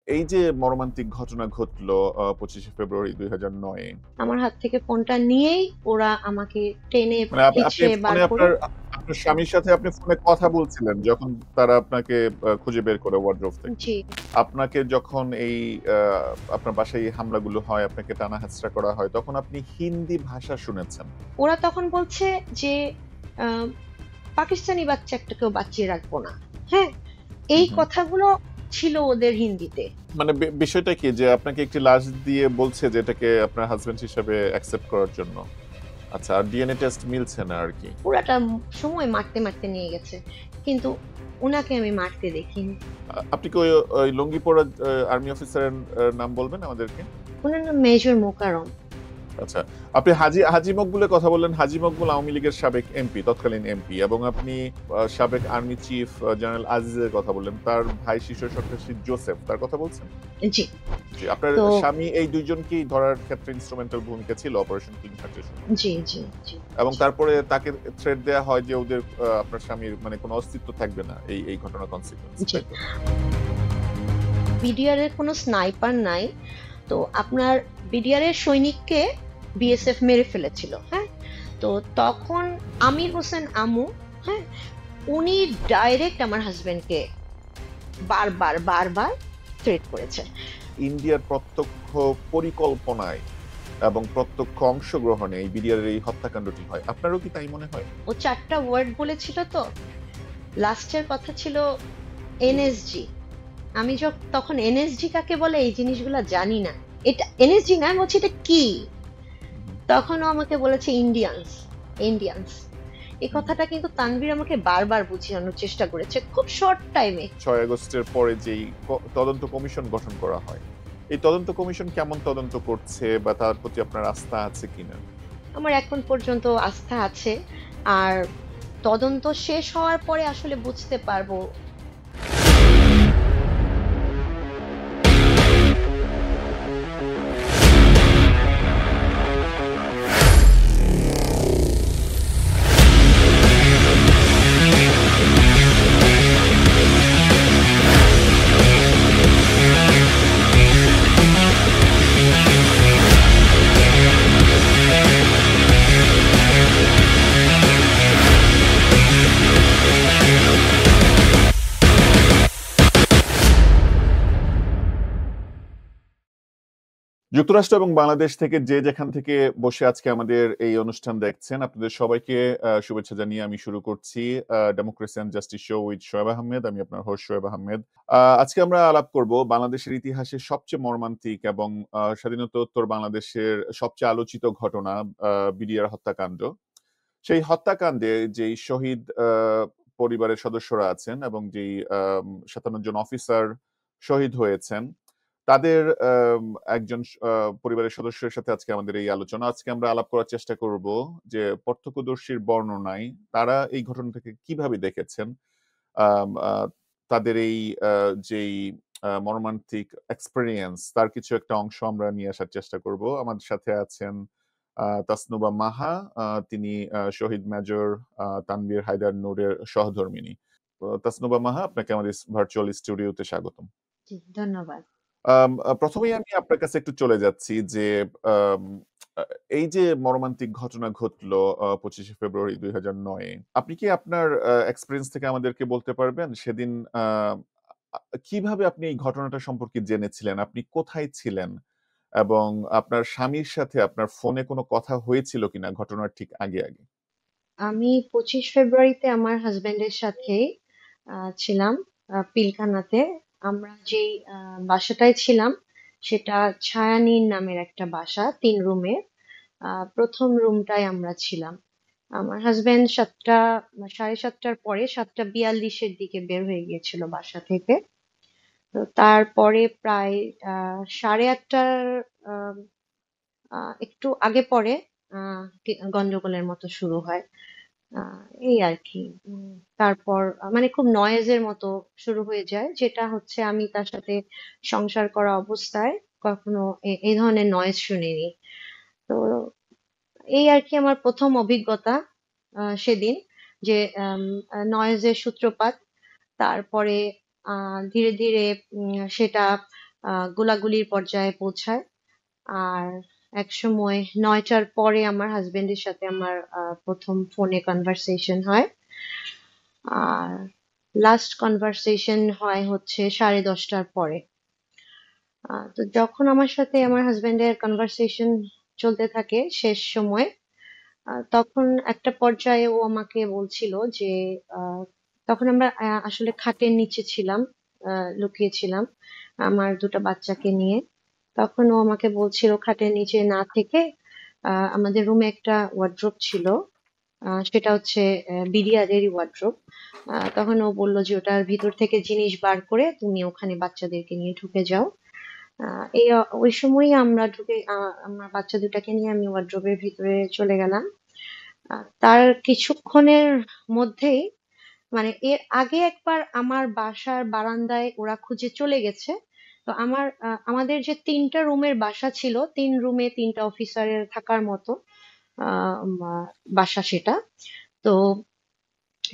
এই যে মর্মান্তিক ঘটনা ঘটলো 25শে ফেব্রুয়ারি 2009-এ। আমার হাত থেকে ফোনটা নিয়েই ওরা আমাকে টেনে মানে আপনি হিঁচড়ে বার ফোনে করে। আপনার স্বামীর সাথে আপনি ফোনে কথা বলছিলেন যখন তারা আপনাকে খুঁজে বের করে ওয়ারড্রোব থেকে। জি। আপনাকে যখন এই আ আপনার বাসায় এই হামলাগুলো হয়, আপনাকে টানা-হেঁচড়া করা হয়, তখন আপনি হিন্দি ভাষা শুনেছেন। ওরা তখন বলছে যে, আ পাকিস্তানি বাচ্চা একটাকেও বাঁচিয়ে রাখবো না। হ্যাঁ? হু, এই হু। কথাগুলো ছিল ওদের হিন্দিতে। মানে বিষয়টা কি যে আপনাকে একটি লাশ দিয়ে বলছে যে এটাকে আপনার হাসব্যান্ড হিসেবে অ্যাকসেপ্ট করার জন্য। আচ্ছা, আর ডিএনএ টেস্ট মিলছে না আরকি। পুরাটা সময় মারতে, মারতে নিয়ে গেছে। কিন্তু উনাকে আমি মারতে দেখিনি। আপনি কি ওই ওই লুঙ্গি পরা আর্মি অফিসারের নাম বলবেন আমাদেরকে? উনার নাম মেজর মোকাররম। আচ্ছা। আপনি হাজী মকবুলের কথা বললেন। হাজী মকবুল আওয়ামী লীগের সাবেক এমপি, তৎকালীন এমপি এবং আপনি সাবেক আর্মি চিফ জেনারেল আজিজের কথা বললেন। তার ভাই শীর্ষ সন্ত্রাসী জোসেফ, তার কথা বলছেন? জি। জি, আপনার তো স্বামী এই ২ জনকেই ধরার ক্ষেত্রে ইন্সট্রুমেন্টাল ভূমিকা ছিল অপারেশন কিং খাটের সময়। জি, জি, জি, এবং জি, তারপরে তাকে থ্রেট দেয়া হয় যে ওদের আপনার স্বামীর মানে কোন অস্তিত্ব থাকবে না এই ঘটনার কনসিকুয়েন্স, জি। তাই তো? বিডিআর এর কোনো স্নাইপার নাই। তো আপনার বিডিআর এর সৈনিককে বিএসএফ মেরে ফেলেছিল। হ্যাঁ? তো তখন আমির হোসেন আমু, হ্যাঁ? উনি ডাইরেক্ট আমার হাসব্যান্ডকে বারবার থ্রেট করেছে। ইন্ডিয়ার প্রত্যক্ষ পরিকল্পনায় এবং প্রত্যক্ষ অংশগ্রহণে এই বিডিআর এর এই হত্যাকাণ্ডটি হয়। আপনারও কি তাই মনে হয়? ও ৪ টা ওয়ার্ড বলেছিল তো। লাস্টের কথা ছিল এনএসজি। আমি তখন এনএসজি কাকে বলে এই জিনিসগুলা জানি না। এটা এনএসজি না, আমি বলছি এটা কি? হু, হু, তখন ও আমাকে বলেছে ইন্ডিয়ানস, ইন্ডিয়ানস। এই হু, হু। কথাটা কিন্তু তানভীর আমাকে বারবার বুঝানোর চেষ্টা করেছে খুব শর্ট টাইমে। ৬ আগস্টের পরে যেই তদন্ত কমিশন গঠন করা হয়। এই তদন্ত কমিশন কেমন তদন্ত করছে বা তার প্রতি আপনার আস্থা আছে কিনা? আমার এখন পর্যন্ত আস্থা আছে। আর তদন্ত শেষ হওয়ার পরে আসলে বুঝতে পারবো। যুক্তরাষ্ট্র এবং বাংলাদেশ থেকে যে যেখান থেকে বসে আজকে আমাদের এই অনুষ্ঠান দেখছেন, আপনাদের সবাইকে শুভেচ্ছা জানিয়ে আমি শুরু করছি democracy and justice show with Shoaib Ahmed. আমি আপনার হোস্ট শোয়েব আহমেদ। আজকে আমরা আলাপ করব বাংলাদেশের ইতিহাসে সবচেয়ে মর্মান্তিক এবং স্বাধীনতোত্তর বাংলাদেশের সবচেয়ে আলোচিত ঘটনা বিডিআর হত্যাকাণ্ড। সেই হত্যাকাণ্ডে যেই শহীদ পরিবারের সদস্যরা আছেন এবং যেই ৫৭ জন অফিসার শহীদ হয়েছেন, তাদের একজন পরিবারের সদস্যের সাথে আজকে আমাদের এই আলোচনা। আজকে আমরা আলাপ করার চেষ্টা করব যে প্রত্যক্ষদর্শীর বর্ণনায় তারা এই ঘটনাটাকে কিভাবে দেখেছেন। আম আ তাদের এই যেই মর্মান্তিক এক্সপেরিয়েন্স তার কিছু একটা অংশ আমরা নিয়ে আসার চেষ্টা করব। আমাদের সাথে আছেন তাসনুবা মাহা। তিনি শহীদ মেজর তানভীর হায়দার নূরের সহধর্মিণী। তো তাসনুবা মাহা, আপনাকে আমাদের ভার্চুয়াল স্টুডিওতে স্বাগতম। জি, ধন্যবাদ। ১ম এই আমি আপনার কাছে একটু চলে যাচ্ছি যে আম আ এই যে মর্মান্তিক ঘটনা ঘটলো ২৫শে ফেব্রুয়ারি ২০০৯ এ। আপনি কি আপনার এক্সপেরিয়েন্স থেকে আমাদেরকে বলতে পারবেন সেদিন আ আ কিভাবে আপনি এই ঘটনাটা সম্পর্কে জেনেছিলেন? আপনি কোথায় ছিলেন? এবং আপনার স্বামীর সাথে আপনার ফোনে কোনো কথা হয়েছিল কিনা ঘটনার ঠিক আগে? আমি ২৫ ফেব্রুয়ারিতে আমার হাসব্যান্ডের সাথে ছিলাম পিলখানাতে। আমরা যেই বাসাটায় ছিলাম সেটা ছায়ানীর নামের একটা বাসা, ৩ রুমের। ১ম রুমটায় আমরা ছিলাম। আমার হাসব্যান্ড ৭:৩০ পরে ৭:৪২ এর দিকে বের হয়ে গিয়েছিল বাসা থেকে। তো তারপরে প্রায় ৮:৩০ আহ একটু আগে পরে গন্ডগোলের মতো শুরু হয়। এই আরকি। তারপর মানে খুব নয়েজের মতো শুরু হয়ে যায়। যেটা হচ্ছে আমি তার সাথে সংসার করা অবস্থায় কখনো এই ধরনের নয়েজ শুনিনি। তো এই আরকি আমার ১ম অভিজ্ঞতা সেদিন যে নয়েজের সূত্রপাত। তারপরে ধীরে ধীরে সেটা গোলাগুলির পর্যায়ে পৌঁছায়। আর এক সময় 9টার পরে আমার হাজবেন্ডের সাথে আমার প্রথম ফোনে কনভারসেশন হয়। আর লাস্ট কনভারসেশন হয় হচ্ছে 10:30টার পরে। তো যখন আমার সাথে আচ্ছা। আমার হাজবেন্ডের কনভারসেশন চলতে থাকে শেষ সময়, তখন একটা পর্যায়ে ও আমাকে বলছিল যে আহ, তখন আমরা আসলে খাটের নিচে ছিলাম, লুকিয়ে ছিলাম আমার দুটো বাচ্চাকে নিয়ে। তখন ও আমাকে বলছিল খাটের নিচে না থেকে আমাদের রুমে একটা ওয়ার্ড্রোব ছিল, সেটা হচ্ছে বিডিআরেরই ওয়ার্ড্রোব। তখন ও বলল যে ওটার ভিতর থেকে জিনিস বার করে তুমি ওখানে বাচ্চাদেরকে নিয়ে ঢুকে যাও। ওই সময়ই আমরা ঢুকে আমার বাচ্চা দুটাকে নিয়ে আমি ওয়ার্ড্রোবের ভিতরে চলে গেলাম। তার কিছুক্ষণের মধ্যেই, মানে এর আগে একবার আমার বাসার বারান্দায় ওরা খুঁজে চলে গেছে। তো আমাদের যে 3টা রুমের বাসা ছিল, 3 রুমে 3টা অফিসারের থাকার মতো বাসা সেটা। তো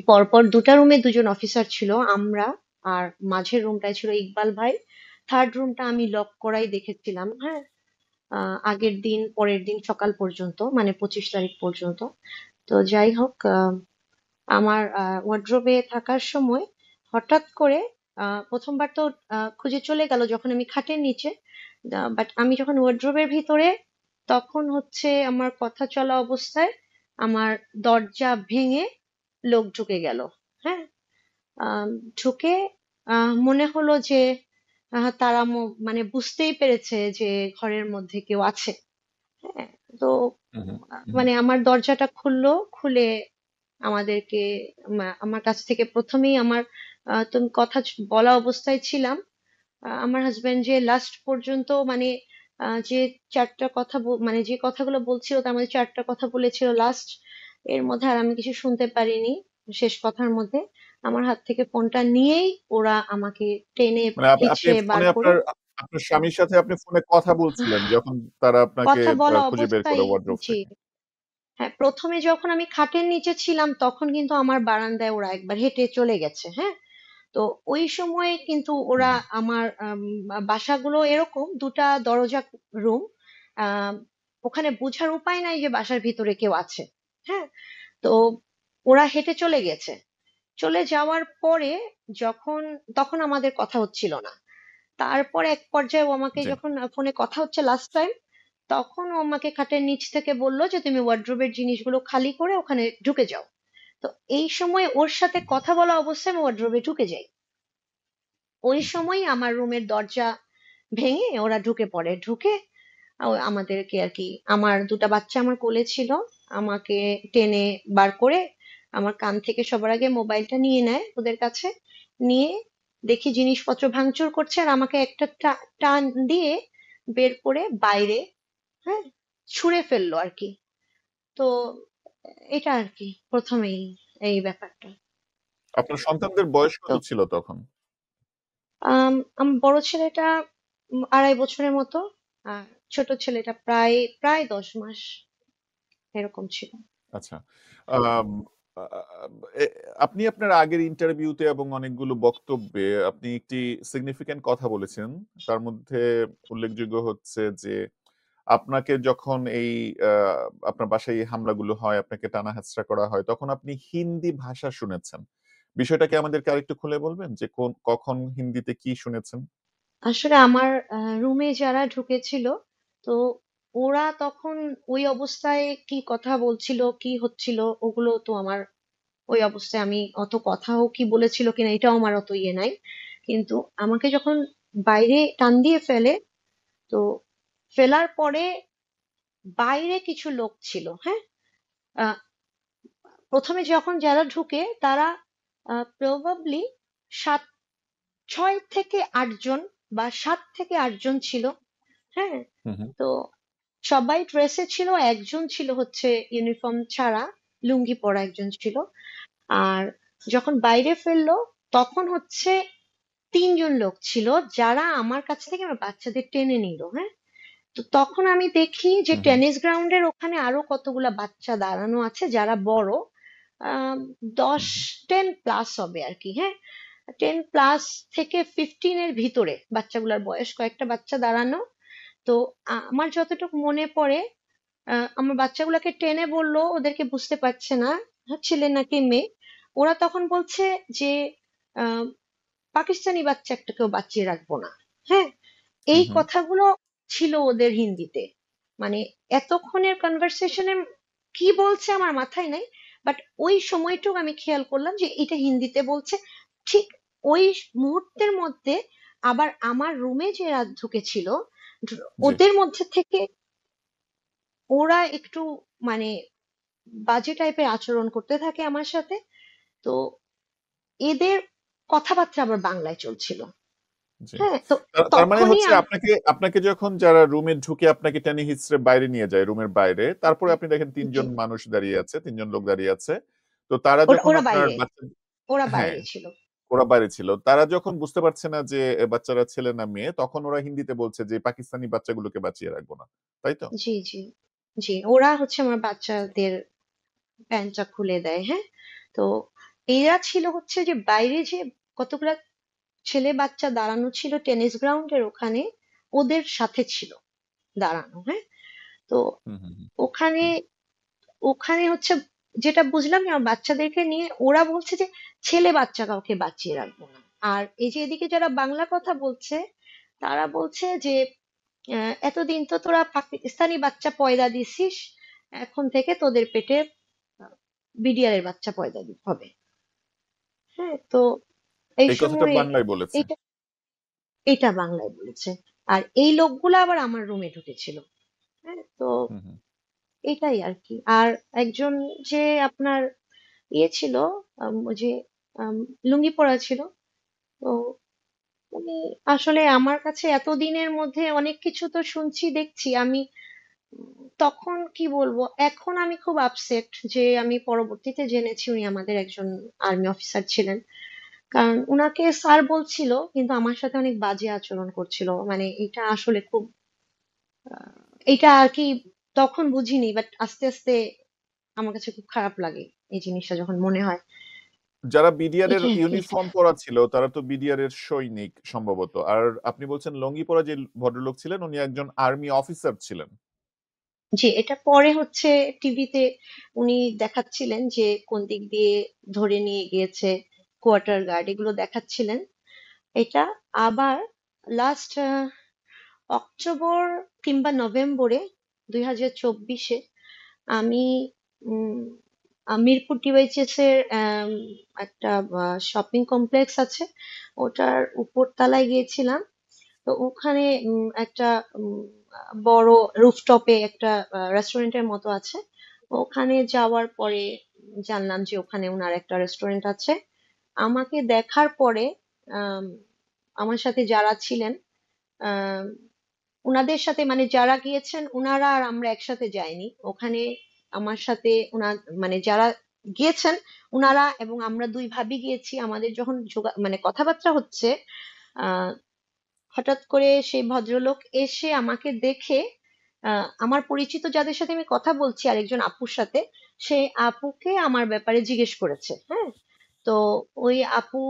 পরপর 2টা রুমে 2জন অফিসার ছিল, আমরা আর মাঝের রুমটায় ছিল ইকবাল ভাই। থার্ড রুমটা আমি লক করাই দেখেছিলাম, হ্যাঁ। আগের দিন পরের দিন সকাল পর্যন্ত, মানে 25 তারিখ পর্যন্ত। তো যাই হোক, আমার ওয়ার্ড্রোবে থাকার সময় হঠাৎ করে প্রথমবার তো খুঁজে চলে গেল যখন আমি খাটের নিচে। বাট আমি যখন ওয়ার্ড্রোবের ভিতরে, তখন হচ্ছে আমার কথা চলা অবস্থায় আমার দরজা ভেঙে লোক ঢুকে গেল। হ্যাঁ। আম, ঢুকে মনে হলো যে তারা মানে বুঝতেই পেরেছে যে ঘরের মধ্যে কেউ আছে। হ্যাঁ। তো হুম, হুম, হুম। মানে আমার দরজাটা খুললো, খুলে আমাদেরকে আমার কাছ থেকে প্রথমেই তুমি কথা বলা অবস্থায় ছিলাম। আমার হাজবেন্ড যে লাস্ট পর্যন্ত, মানে যে 4টা কথা মানে যে কথাগুলো বলছিল তার মধ্যে 4টা কথা বলেছিল লাস্ট, এর মধ্যে আর আমি কিছু শুনতে পারিনি। শেষ কথার মধ্যে আমার হাত থেকে ফোনটা নিয়েই ওরা আমাকে টেনে মানে আপনি হিঁচড়ে বার ফোনে করে। আপনার স্বামীর সাথে আপনি ফোনে কথা বলছিলেন যখন তারা আপনাকে কথা বলা খুঁজে বের করে অবস্থায়, ওয়ার্ড্রোব জি। থেকে। হ্যাঁ, প্রথমে যখন আমি খাটের নিচে ছিলাম তখন কিন্তু আমার বারান্দায় ওরা একবার হেঁটে চলে গেছে, হ্যাঁ। তো ওই সময় কিন্তু হুম, ওরা হুম, আমার বাসাগুলো এরকম 2টা দরজা রুম, ওখানে বোঝার উপায় নাই যে বাসার ভিতরে কেউ আছে। হ্যাঁ। তো ওরা হেঁটে চলে গেছে। চলে যাওয়ার পরে যখন, তখন আমাদের কথা হচ্ছিল না। তারপর এক পর্যায়ে ও আমাকে জি। যখন ফোনে কথা হচ্ছে লাস্ট টাইম, তখন ও আমাকে খাটের নিচ থেকে বললো যে তুমি ওয়ার্ড্রোবের জিনিসগুলো খালি করে ওখানে ঢুকে যাও। তো এই সময় ওর সাথে হুম, হুম, কথা বলা অবস্থায় আমি ওয়ার্ড্রোবে ঢুকে যাই। ওই হুম, হুম। সময় আমার রুমের দরজা ভেঙে ওরা ঢুকে পড়ে। ঢুকে আমাদেরকে আর কি, আমার দুটা বাচ্চা আমার কোলে ছিল, আমাকে টেনে বার করে আমার কান থেকে সবার আগে মোবাইলটা নিয়ে নেয় ওদের কাছে। নিয়ে দেখি জিনিসপত্র ভাঙচুর করছে, আর আমাকে একটা টান দিয়ে বের করে বাইরে, হ্যাঁ, ছুঁড়ে ফেললো আর কি। তো এটা আর কি প্রথমেই এই ব্যাপারটা। আপনার সন্তানদের বয়স কত তো ছিল তখন? আমার বড় ছেলেটা 2.5 বছরের মতো, আর ছোট ছেলেটা প্রায় প্রায় 10 মাস এরকম ছিল। আচ্ছা। আম আ আ এ আপনি আপনার আগের ইন্টারভিউতে এবং অনেকগুলো বক্তব্যে আপনি একটি সিগনিফিক্যান্ট কথা বলেছেন। তার মধ্যে উল্লেখযোগ্য হচ্ছে যে, আপনাকে যখন আ আপনার বাসায় এই হামলাগুলো হয়, আপনাকে টানা-হেঁচড়া করা হয়, তখন আপনি হিন্দি ভাষা শুনেছেন। বিষয়টা কি আমাদেরকে আরেকটু খুলে বলবেন? যে কখন হিন্দিতে কি শুনেছেন? আসলে আমার রুমে যারা ঢুকেছিল, তো ওরা তখন ওই অবস্থায় কি কথা বলছিল, কি হচ্ছিল, ওগুলো তো আমার ওই অবস্থায় আমি অত কথাও কি বলেছিল কিনা এটাও আমার অত ইয়ে নাই। কিন্তু আমাকে যখন বাইরে টান দিয়ে ফেলে, তো ফেলার পরে বাইরে কিছু লোক ছিল, হ্যাঁ। আহ, প্রথমে যখন যারা ঢুকে তারা প্রবাবলি 6 থেকে 8 জন বা 7 থেকে 8 জন ছিল, হ্যাঁ। হু, হু। তো সবাই ড্রেসে ছিল, একজন ছিল হচ্ছে ইউনিফর্ম ছাড়া, লুঙ্গি পরা একজন ছিল। আর যখন বাইরে ফেললো তখন হচ্ছে 3 জন লোক ছিল যারা আমার কাছ থেকে আমার বাচ্চাদের টেনে নিল, হ্যাঁ। তো তখন আমি দেখি যে হু, হু। টেনিস গ্রাউন্ডের ওখানে আরো কতগুলা বাচ্চা দাঁড়ানো আছে যারা বড়, আহ হু, দশ হু। 10 প্লাস হবে আর কি, হ্যাঁ। 10+ থেকে 15 এর ভিতরে বাচ্চাগুলোর বয়স, কয়েকটা বাচ্চা দাঁড়ানো। তো আমার যতটুকু মনে পড়ে, আমার বাচ্চাগুলোকে টেনে বললো, ওদেরকে বুঝতে পারছে না ছেলে নাকি মেয়ে। ওরা তখন বলছে যে আহ, পাকিস্তানি বাচ্চা একটাকেও বাঁচিয়ে রাখবো না। হ্যাঁ, হুম, এই হুম। কথাগুলো ছিল ওদের হিন্দিতে। মানে এতক্ষণের কনভারসেশনে কি বলছে আমার মাথায় নাই, বাট ওই সময়টুকু আমি খেয়াল করলাম যে এটা হিন্দিতে বলছে। ঠিক ওই মুহূর্তের মধ্যে আবার আমার রুমে যে রাত ঢুকেছিল, জি। ওদের মধ্যে থেকে ওরা একটু মানে বাজে টাইপের আচরণ করতে থাকে আমার সাথে। তো এদের কথাবার্তা আবার বাংলায় চলছিল। জি। হ্যাঁ, তো তার মানে তখনই হচ্ছে আপনাকে আপনাকে যখন যারা রুমে ঢুকে আপনাকে টেনে হিঁচড়ে বাইরে নিয়ে যায় রুমের বাইরে, তারপরে আপনি দেখেন জি, ৩ জন মানুষ দাঁড়িয়ে আছে, ৩ জন লোক দাঁড়িয়ে আছে। তো তারা ওরা যখন ওরা আপনার বাইরে, বাচ্চা, ওরা হ্যাঁ, বাইরে ছিল। ওরা বাইরে ছিল। তারা যখন বুঝতে পারছে না যে বাচ্চারা ছেলে না মেয়ে, তখন ওরা হিন্দিতে বলছে যে পাকিস্তানি বাচ্চাগুলোকে বাঁচিয়ে রাখবো না। তাই তো? জি, জি, জি, ওরা হচ্ছে আমার বাচ্চাদের প্যান্টটা খুলে দেয়। হ্যাঁ, তো এরা ছিল হচ্ছে যে বাইরে যে কতগুলা ছেলে বাচ্চা দাঁড়ানো ছিল টেনিস গ্রাউন্ডের ওখানে, ওদের সাথে ছিল দাঁড়ানো। হ্যাঁ, তো হুম, হুম, হুম, ওখানে হুম। ওখানে হচ্ছে যেটা বুঝলাম যে আমার বাচ্চাদেরকে নিয়ে ওরা বলছে যে ছেলে বাচ্চা কাউকে বাঁচিয়ে রাখবো না। আর এই যে এদিকে যারা বাংলা কথা বলছে, তারা বলছে যে এতদিন তো তোরা পাকিস্তানি বাচ্চা পয়দা দিছিস, এখন থেকে তোদের পেটে বিডিআর এর বাচ্চা পয়দা হবে। হ্যাঁ, তো এই এই কথাটা সময় বাংলায় বলেছে। এটা এটা বাংলায় বলেছে। আর এই লোকগুলো আবার আমার রুমে ঢুকেছিল। হ্যাঁ, তো হুম, হুম। এটাই আর কি। আর একজন যে আপনার ইয়ে ছিল, ওই যে আম, লুঙ্গি পরা ছিল, তো উনি আসলে আমার কাছে এতদিনের মধ্যে অনেক কিছু তো শুনছি দেখছি আমি। তখন কি বলবো, এখন আমি খুব আপসেট যে আমি পরবর্তীতে জেনেছি উনি আমাদের একজন আর্মি অফিসার ছিলেন। কারণ উনাকে স্যার বলছিল কিন্তু আমার সাথে অনেক বাজে আচরণ করছিল। মানে এটা আসলে খুব এটা আর কি তখন বুঝিনি, বাট আস্তে আস্তে আমার কাছে খুব খারাপ লাগে এই জিনিসটা যখন মনে হয়। যারা বিডিআর এর এটা আর কি। ইউনিফর্ম পরা ছিল তারা তো বিডিআর এর সৈনিক সম্ভবত। আর আপনি বলছেন লুঙ্গি পরা যে ভদ্রলোক ছিলেন উনি একজন আর্মি অফিসার ছিলেন। জি, এটা পরে হচ্ছে টিভিতে উনি দেখাচ্ছিলেন যে কোন দিক দিয়ে ধরে নিয়ে গিয়েছে, কোয়ার্টার গার্ড এগুলো দেখাচ্ছিলেন। এটা আবার লাস্ট অক্টোবর কিংবা নভেম্বরে 2024-এ আমি উম, মিরপুর টিওএইচএস এর একটা শপিং কমপ্লেক্স আছে, ওটার উপর তলায় গিয়েছিলাম। তো ওখানে একটা বড় রুফটপে একটা রেস্টুরেন্টের মতো আছে। ওখানে যাওয়ার পরে জানলাম যে ওখানে ওনার একটা রেস্টুরেন্ট আছে। আমাকে দেখার পরে আম, আমার সাথে যারা ছিলেন, আহ উনাদের সাথে মানে যারা গিয়েছেন উনারা আর আমরা একসাথে যাইনি ওখানে। আমার সাথে উনার মানে যারা গিয়েছেন উনারা এবং আমরা দুই ভাবি গিয়েছি। আমাদের যখন মানে কথাবার্তা হচ্ছে, আহ হঠাৎ করে সেই ভদ্রলোক এসে আমাকে দেখে, আমার পরিচিত যাদের সাথে আমি কথা বলছি আরেকজন আপুর সাথে, সেই আপুকে আমার ব্যাপারে জিজ্ঞেস করেছে। হ্যাঁ, তো ওই আপু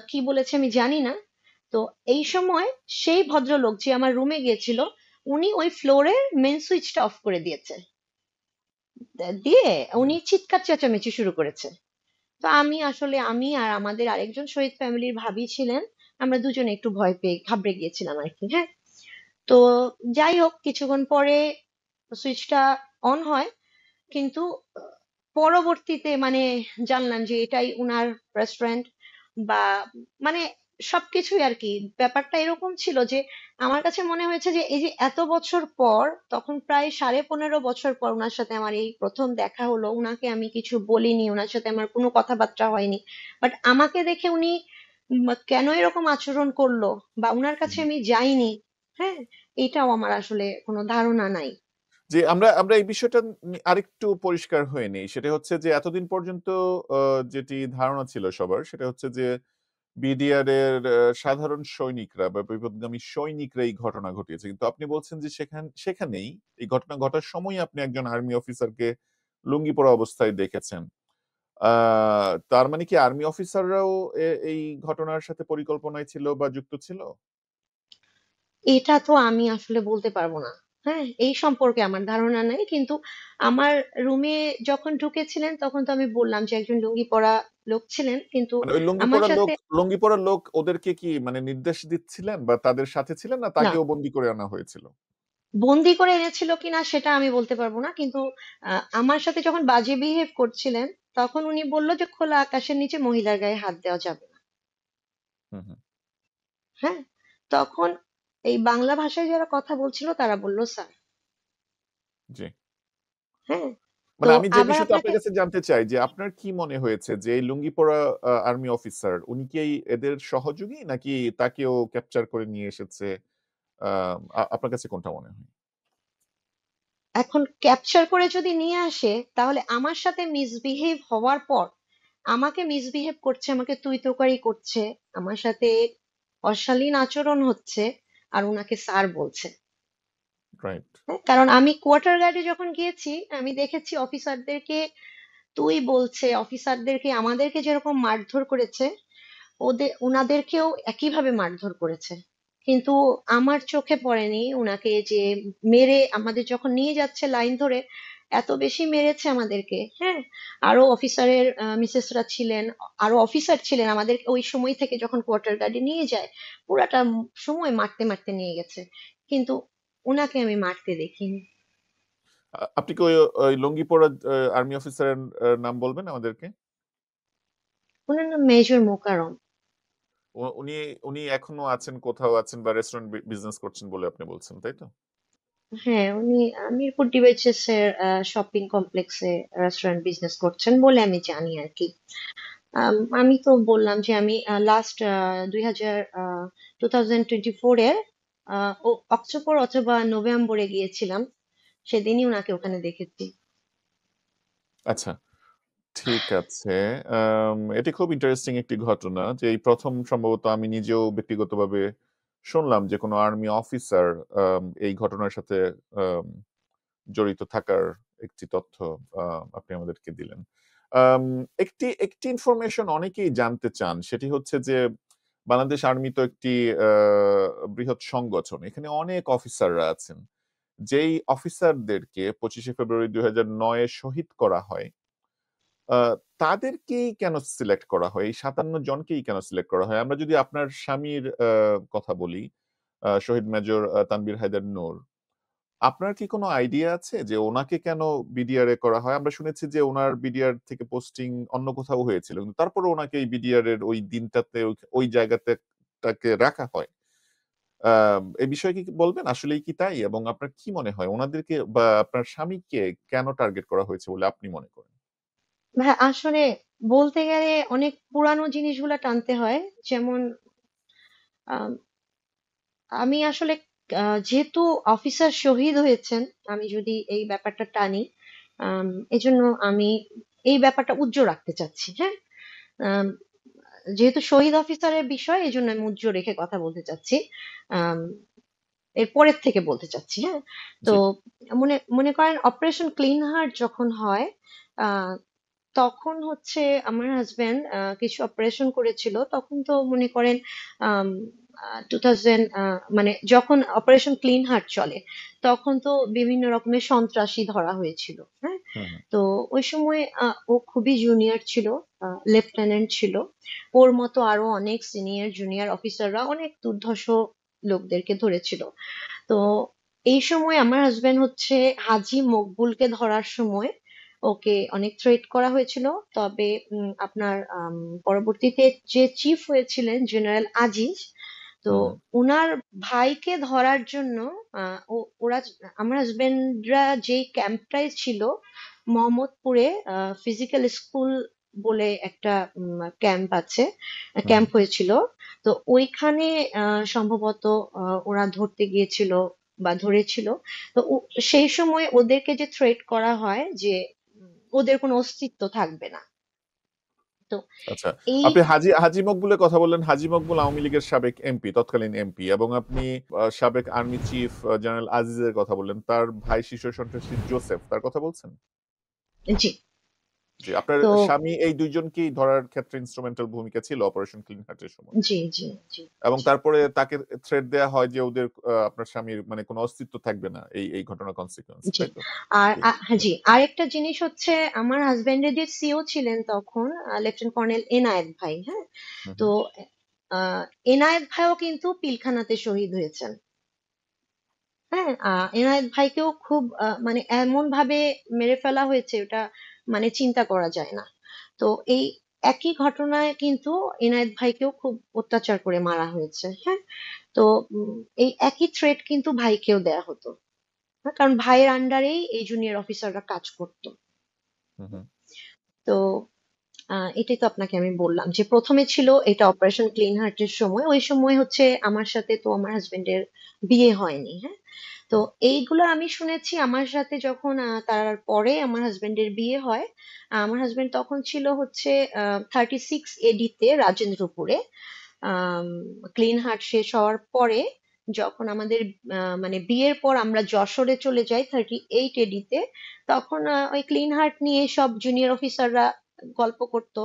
কি বলেছে আমি জানি না। তো এই সময় সেই ভদ্রলোক যে আমার রুমে গিয়েছিল, উনি ওই ফ্লোরের মেন সুইচটা অফ করে দিয়েছে। দিয়ে উনি চিৎকার চেঁচামেচি শুরু করেছে। তো আমি আসলে আমি আর আমাদের আরেকজন শহীদ ফ্যামিলির ভাবি ছিলেন, আমরা দুজনে একটু ভয় পেয়ে ঘাবড়ে গিয়েছিলাম আর কি। হ্যাঁ, তো যাই হোক কিছুক্ষণ পরে সুইচটা অন হয়, কিন্তু পরবর্তীতে মানে জানলাম যে এটাই উনার রেস্টুরেন্ট বা মানে সবকিছুই আর কি। ব্যাপারটা এরকম ছিল যে আমার কাছে মনে হয়েছে যে এই যে এত বছর পর, তখন প্রায় 15.5 বছর পর উনার সাথে আমার এই প্রথম দেখা হলো। উনাকে আমি কিছু বলিনি, উনার সাথে আমার কোনো কথাবার্তা হয়নি, বাট আমাকে দেখে উনি কেন এরকম আচরণ করলো বা উনার কাছে হুম। আমি যাইনি। হ্যাঁ, এটাও আমার আসলে কোনো ধারণা নাই। যে আমরা আমরা এই বিষয়টা আরেকটু পরিষ্কার হয়ে নেই। সেটা হচ্ছে যে এতদিন পর্যন্ত যেটি ধারণা ছিল সবার সেটা হচ্ছে যে বিডিআর এর সাধারণ সৈনিকরা বা বিপথগামী সৈনিকরা এই ঘটনা ঘটিয়েছে। কিন্তু আপনি বলছেন যে সেখানেই এই ঘটনা ঘটার সময় আপনি একজন আর্মি অফিসারকে লুঙ্গি পরা অবস্থায় দেখেছেন। তার মানে কি আর্মি অফিসাররাও এই ঘটনার সাথে পরিকল্পনায় ছিল বা যুক্ত ছিল? এটা তো আমি আসলে বলতে পারবো না। হ্যাঁ, এই সম্পর্কে আমার ধারণা নেই, কিন্তু আমার রুমে যখন ঢুকেছিলেন তখন তো আমি বললাম যে একজন লুঙ্গি পরা লোক ছিলেন, কিন্তু মানে ওই লুঙ্গি আমার পরা লোক সাথে লুঙ্গি পরা লোক ওদেরকে কি মানে নির্দেশ দিচ্ছিলেন বা তাদের সাথে ছিলেন, না না, তাকেও বন্দি করে আনা হয়েছিল? বন্দি করে এনেছিল কিনা সেটা আমি বলতে পারবো না, কিন্তু আমার সাথে যখন বাজে বিহেভ করছিলেন তখন উনি বললো যে খোলা আকাশের নিচে মহিলার গায়ে হাত দেওয়া যাবে না। হুম, হুম। হ্যাঁ, তখন এই বাংলা ভাষায় যারা কথা বলছিল তারা বলল স্যার। জি। হ্যাঁ, তো মানে আমি যে আবার বিষয়টা আপনাকে আপনার কাছে জানতে চাই যে আপনার কি মনে হয়েছে যে এই লুঙ্গি পরা আর্মি অফিসার উনি কি এদের সহযোগী নাকি তাকেও ক্যাপচার করে নিয়ে এসেছে? আপনার কাছে কোনটা মনে হয়? এখন ক্যাপচার করে যদি নিয়ে আসে তাহলে আমার সাথে মিসবিহেভ হওয়ার পর আমাকে মিসবিহেভ করছে, আমাকে তুই তোকারি করছে, আমার সাথে অশালীন আচরণ হচ্ছে, আর ওনাকে স্যার বলছে। রাইট। হ্যাঁ, কারণ আমি কোয়ার্টার গার্ডে যখন গিয়েছি আমি দেখেছি অফিসারদেরকে তুই বলছে, অফিসারদেরকে আমাদেরকে যেরকম মারধর করেছে ওনাদেরকেও একইভাবে মারধর করেছে। কিন্তু আমার চোখে পড়েনি ওনাকে যে মেরে আমাদের যখন নিয়ে যাচ্ছে লাইন ধরে এত বেশি মেরেছে আমাদেরকে। হ্যাঁ, আরো অফিসারের মিসেসরা ছিলেন, আরো অফিসার ছিলেন আমাদের ওই সময় থেকে যখন কোয়ার্টার গার্ডে নিয়ে যায় পুরাটা সময় মারতে মারতে নিয়ে গেছে, কিন্তু ওনাকে আমি মারতে দেখিনি। আপনি কি ওই লুঙ্গি পরা আর্মি অফিসারের নাম বলবেন আমাদেরকে? ওনার নাম মেজর মোকারম। উনি উনি এখনো আছেন, কোথাও আছেন বা রেস্টুরেন্ট বিজনেস করছেন বলে আপনি বলছেন, তাই তো? হ্যাঁ, উনি মিরপুর ডিভাইসেস এর শপিং কমপ্লেক্সে রেস্টুরেন্ট বিজনেস করছেন বলে আমি জানি আর কি। আমি তো বললাম যে আমি লাস্ট 2024 এর অক্টোবর অথবা নভেম্বরে গিয়েছিলাম, সেদিনই ওনাকে ওখানে দেখেছি। আচ্ছা, ঠিক আছে। এটি খুব ইন্টারেস্টিং একটি ঘটনা যে এই প্রথম সম্ভবত আমি নিজেও ব্যক্তিগতভাবে শুনলাম যে কোনো আর্মি অফিসার এই ঘটনার সাথে আম, জড়িত থাকার একটি তথ্য আপনি আমাদেরকে দিলেন। আম, একটি একটি ইনফরমেশন অনেকেই জানতে চান, সেটি হচ্ছে যে বাংলাদেশ আর্মি তো একটি বৃহৎ সংগঠন, এখানে অনেক অফিসাররা আছেন। যেই অফিসারদেরকে 25শে ফেব্রুয়ারি 2009-এ শহীদ করা হয়, আহ, তাদেরকেই কেন সিলেক্ট করা হয়? এই 57 জনকেই কেন সিলেক্ট করা হয়? আমরা যদি আপনার স্বামীর কথা বলি, শহীদ মেজর তানভীর হায়দার নূর, আপনার কি কোনো আইডিয়া আছে যে ওনাকে কেন বিডিআর এ করা হয়? আমরা শুনেছি যে ওনার বিডিআর থেকে পোস্টিং অন্য কোথাও হয়েছিল, কিন্তু তারপরে ওনাকে এই বিডিআর এর ওই দিনটাতে ওই জায়গাতে তাকে রাখা হয়। এই বিষয়ে কি বলবেন? আসলেই কি তাই? এবং আপনার কি মনে হয় ওনাদেরকে বা আপনার স্বামীকে কেন টার্গেট করা হয়েছে বলে আপনি মনে করেন? ভাই আসলে বলতে গেলে অনেক পুরানো জিনিসগুলা টানতে হয়। যেমন আম, আমি আসলে যেহেতু অফিসার শহীদ হয়েছেন, আমি যদি এই ব্যাপারটা টানি, এজন্য আমি এই ব্যাপারটা উজ্জ্বল রাখতে চাচ্ছি। হ্যাঁ, আম, যেহেতু শহীদ অফিসারের বিষয় এই জন্য আমি উজ্জ্বল রেখে কথা বলতে চাচ্ছি। আম, এর পরের থেকে বলতে চাচ্ছি। হ্যাঁ, তো জি। মনে মনে করেন অপারেশন ক্লিন হার্ট যখন হয়, আহ, তখন হচ্ছে আমার হাজবেন্ড কিছু অপারেশন করেছিল, তখন তো মনে করেন 2000 মানে যখন অপারেশন ক্লিন হার্ট চলে তখন তো বিভিন্ন রকমের সন্ত্রাসী ধরা হয়েছিল। হ্যাঁ, হুম, হুম। তো ওই সময় ও খুবই জুনিয়র ছিল, লেফটেন্যান্ট ছিল। ওর মতো আরো অনেক সিনিয়র জুনিয়র অফিসাররা অনেক দুর্ধর্ষ লোকদেরকে ধরেছিল। তো এই সময় আমার হাজবেন্ড হচ্ছে হাজী মকবুলকে ধরার সময় ওকে অনেক থ্রেট করা হয়েছিল। তবে আপনার পরবর্তীতে যে চিফ হয়েছিলেন জেনারেল আজিজ, তো হুম, হুম। ওনার ভাইকে ধরার জন্য ওরা আমার হাজবেন্ডরা যেই ক্যাম্পটায় ছিল মোহাম্মদপুরে, ফিজিক্যাল স্কুল বলে একটা ক্যাম্প আছে, হুম, হুম। ক্যাম্প হয়েছিল। তো ওইখানে সম্ভবত ওরা ধরতে গিয়েছিল বা ধরেছিল। তো সেই সময় ওদেরকে যে থ্রেট করা হয় যে ওদের কোনো অস্তিত্ব থাকবে না। তো আচ্ছা, এই আপনি হাজী হাজী মকবুলের কথা বললেন। হাজী মকবুল আওয়ামী লীগের সাবেক এমপি, তৎকালীন এমপি, এবং আপনি সাবেক আর্মি চিফ জেনারেল আজিজের কথা বললেন। তার ভাই শীর্ষ সন্ত্রাসী জোসেফ, তার কথা বলছেন? জি, জি, আপনার তো স্বামী এই দুইজনকেই ধরার ক্ষেত্রে ইনস্ট্রুমেন্টাল ভূমিকা ছিল অপারেশন ক্লিন হার্টের সময়, জি জি জি এবং জি তারপরে তাকে থ্রেট দেয়া হয় যে ওদের আপনার স্বামীর মানে কোনো অস্তিত্ব থাকবে না এই ঘটনার কনসিকুয়েন্স, জি। তাই তো? আর জি। হ্যাঁ জি, আরেকটা জিনিস হচ্ছে আমার হাজবেন্ডের যে সিও ছিলেন তখন লেফটেন্যান্ট কর্নেল এনায়েত ভাই, হ্যাঁ। হুম তো হুম। এনায়েত ভাইও কিন্তু পিলখানাতে শহীদ হয়েছেন। হ্যাঁ, এনায়েত ভাইকেও খুব মানে এমন ভাবে মেরে ফেলা হয়েছে, ওটা মানে চিন্তা করা যায় না। তো এই একই ঘটনায় কিন্তু এনায়েত ভাইকেও খুব অত্যাচার করে মারা হয়েছে, হ্যাঁ। তো এই একই থ্রেট কিন্তু ভাইকেও দেয়া হতো, হ্যাঁ, কারণ ভাইয়ের আন্ডারেই এই জুনিয়র অফিসাররা কাজ করতো। হুম হুম। তো এটাই তো আপনাকে আমি বললাম যে প্রথমে ছিল এটা অপারেশন ক্লিন হার্টের সময়, ওই সময় হচ্ছে আমার সাথে তো আমার হাজবেন্ডের বিয়ে হয়নি, হ্যাঁ। তো এইগুলো আমি শুনেছি আমার সাথে যখন তার পরে আমার হাজবেন্ডের বিয়ে হয়। আমার হাজবেন্ড তখন ছিল হচ্ছে 36 AD-তে রাজেন্দ্রপুরে। ক্লিন হার্ট শেষ হওয়ার পরে যখন আমাদের মানে বিয়ের পর আমরা যশোরে চলে যাই 38 AD-তে, তখন ওই ক্লিন হার্ট নিয়ে সব জুনিয়র অফিসাররা গল্প করতো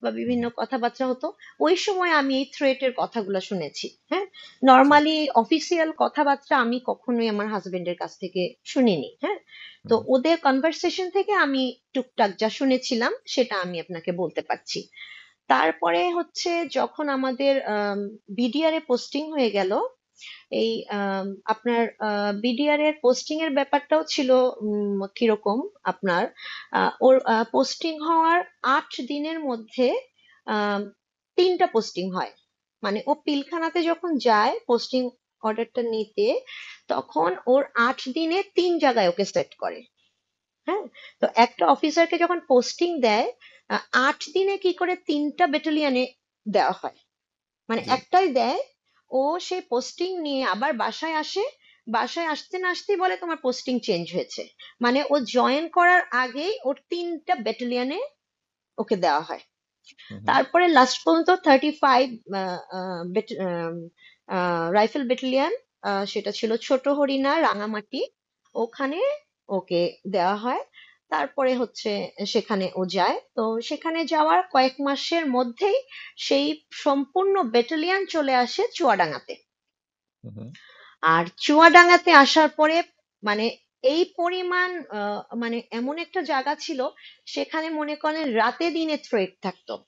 বা হুম বিভিন্ন হুম। কথাবার্তা হতো। ওই সময় আমি এই থ্রেটের কথাগুলো শুনেছি, হ্যাঁ। আচ্ছা। নর্মালি অফিসিয়াল কথাবার্তা আমি কখনোই আমার হাজবেন্ডের কাছ থেকে শুনিনি, হ্যাঁ। হুম তো হুম। ওদের কনভারসেশন থেকে আমি টুকটাক যা শুনেছিলাম সেটা আমি আপনাকে বলতে পারছি। তারপরে হচ্ছে যখন আমাদের বিডিআর এ পোস্টিং হয়ে গেল, এই আপনার বিডিআর এর পোস্টিং এর ব্যাপারটাও ছিল কিরকম আপনার, ওর পোস্টিং হওয়ার 8 দিনের মধ্যে আম, 3টা পোস্টিং হয়। মানে ও পিলখানাতে যখন যায় পোস্টিং অর্ডারটা নিতে, তখন ওর 8 দিনে 3 জায়গায় ওকে সেট করে, হ্যাঁ। তো একটা অফিসারকে যখন পোস্টিং দেয়, 8 দিনে কি করে 3টা ব্যাটালিয়নে দেওয়া হয়, মানে জি। একটাই দেয়। ও সেই পোস্টিং নিয়ে আবার বাসায় আসে, বাসায় আসতে না আসতেই বলে তোমার পোস্টিং চেঞ্জ হয়েছে। মানে ও জয়েন করার আগেই ওর 3টা ব্যাটালিয়নে ওকে দেওয়া হয়। হুম হুম। তারপরে লাস্ট পর্যন্ত 35 রাইফেল ব্যাটালিয়ন, সেটা ছিল ছোট হরিণা রাঙামাটি, ওখানে ওকে দেওয়া হয়। তারপরে হচ্ছে সেখানে ও যায়, তো সেখানে যাওয়ার কয়েক মাসের মধ্যেই সেই সম্পূর্ণ ব্যাটালিয়ন চলে আসে চুয়াডাঙ্গাতে। হুম হুম। আর চুয়াডাঙ্গাতে আসার পরে মানে এই পরিমাণ মানে এমন একটা জায়গা ছিল, সেখানে মনে করেন রাতে দিনে থ্রেট থাকতো, হুম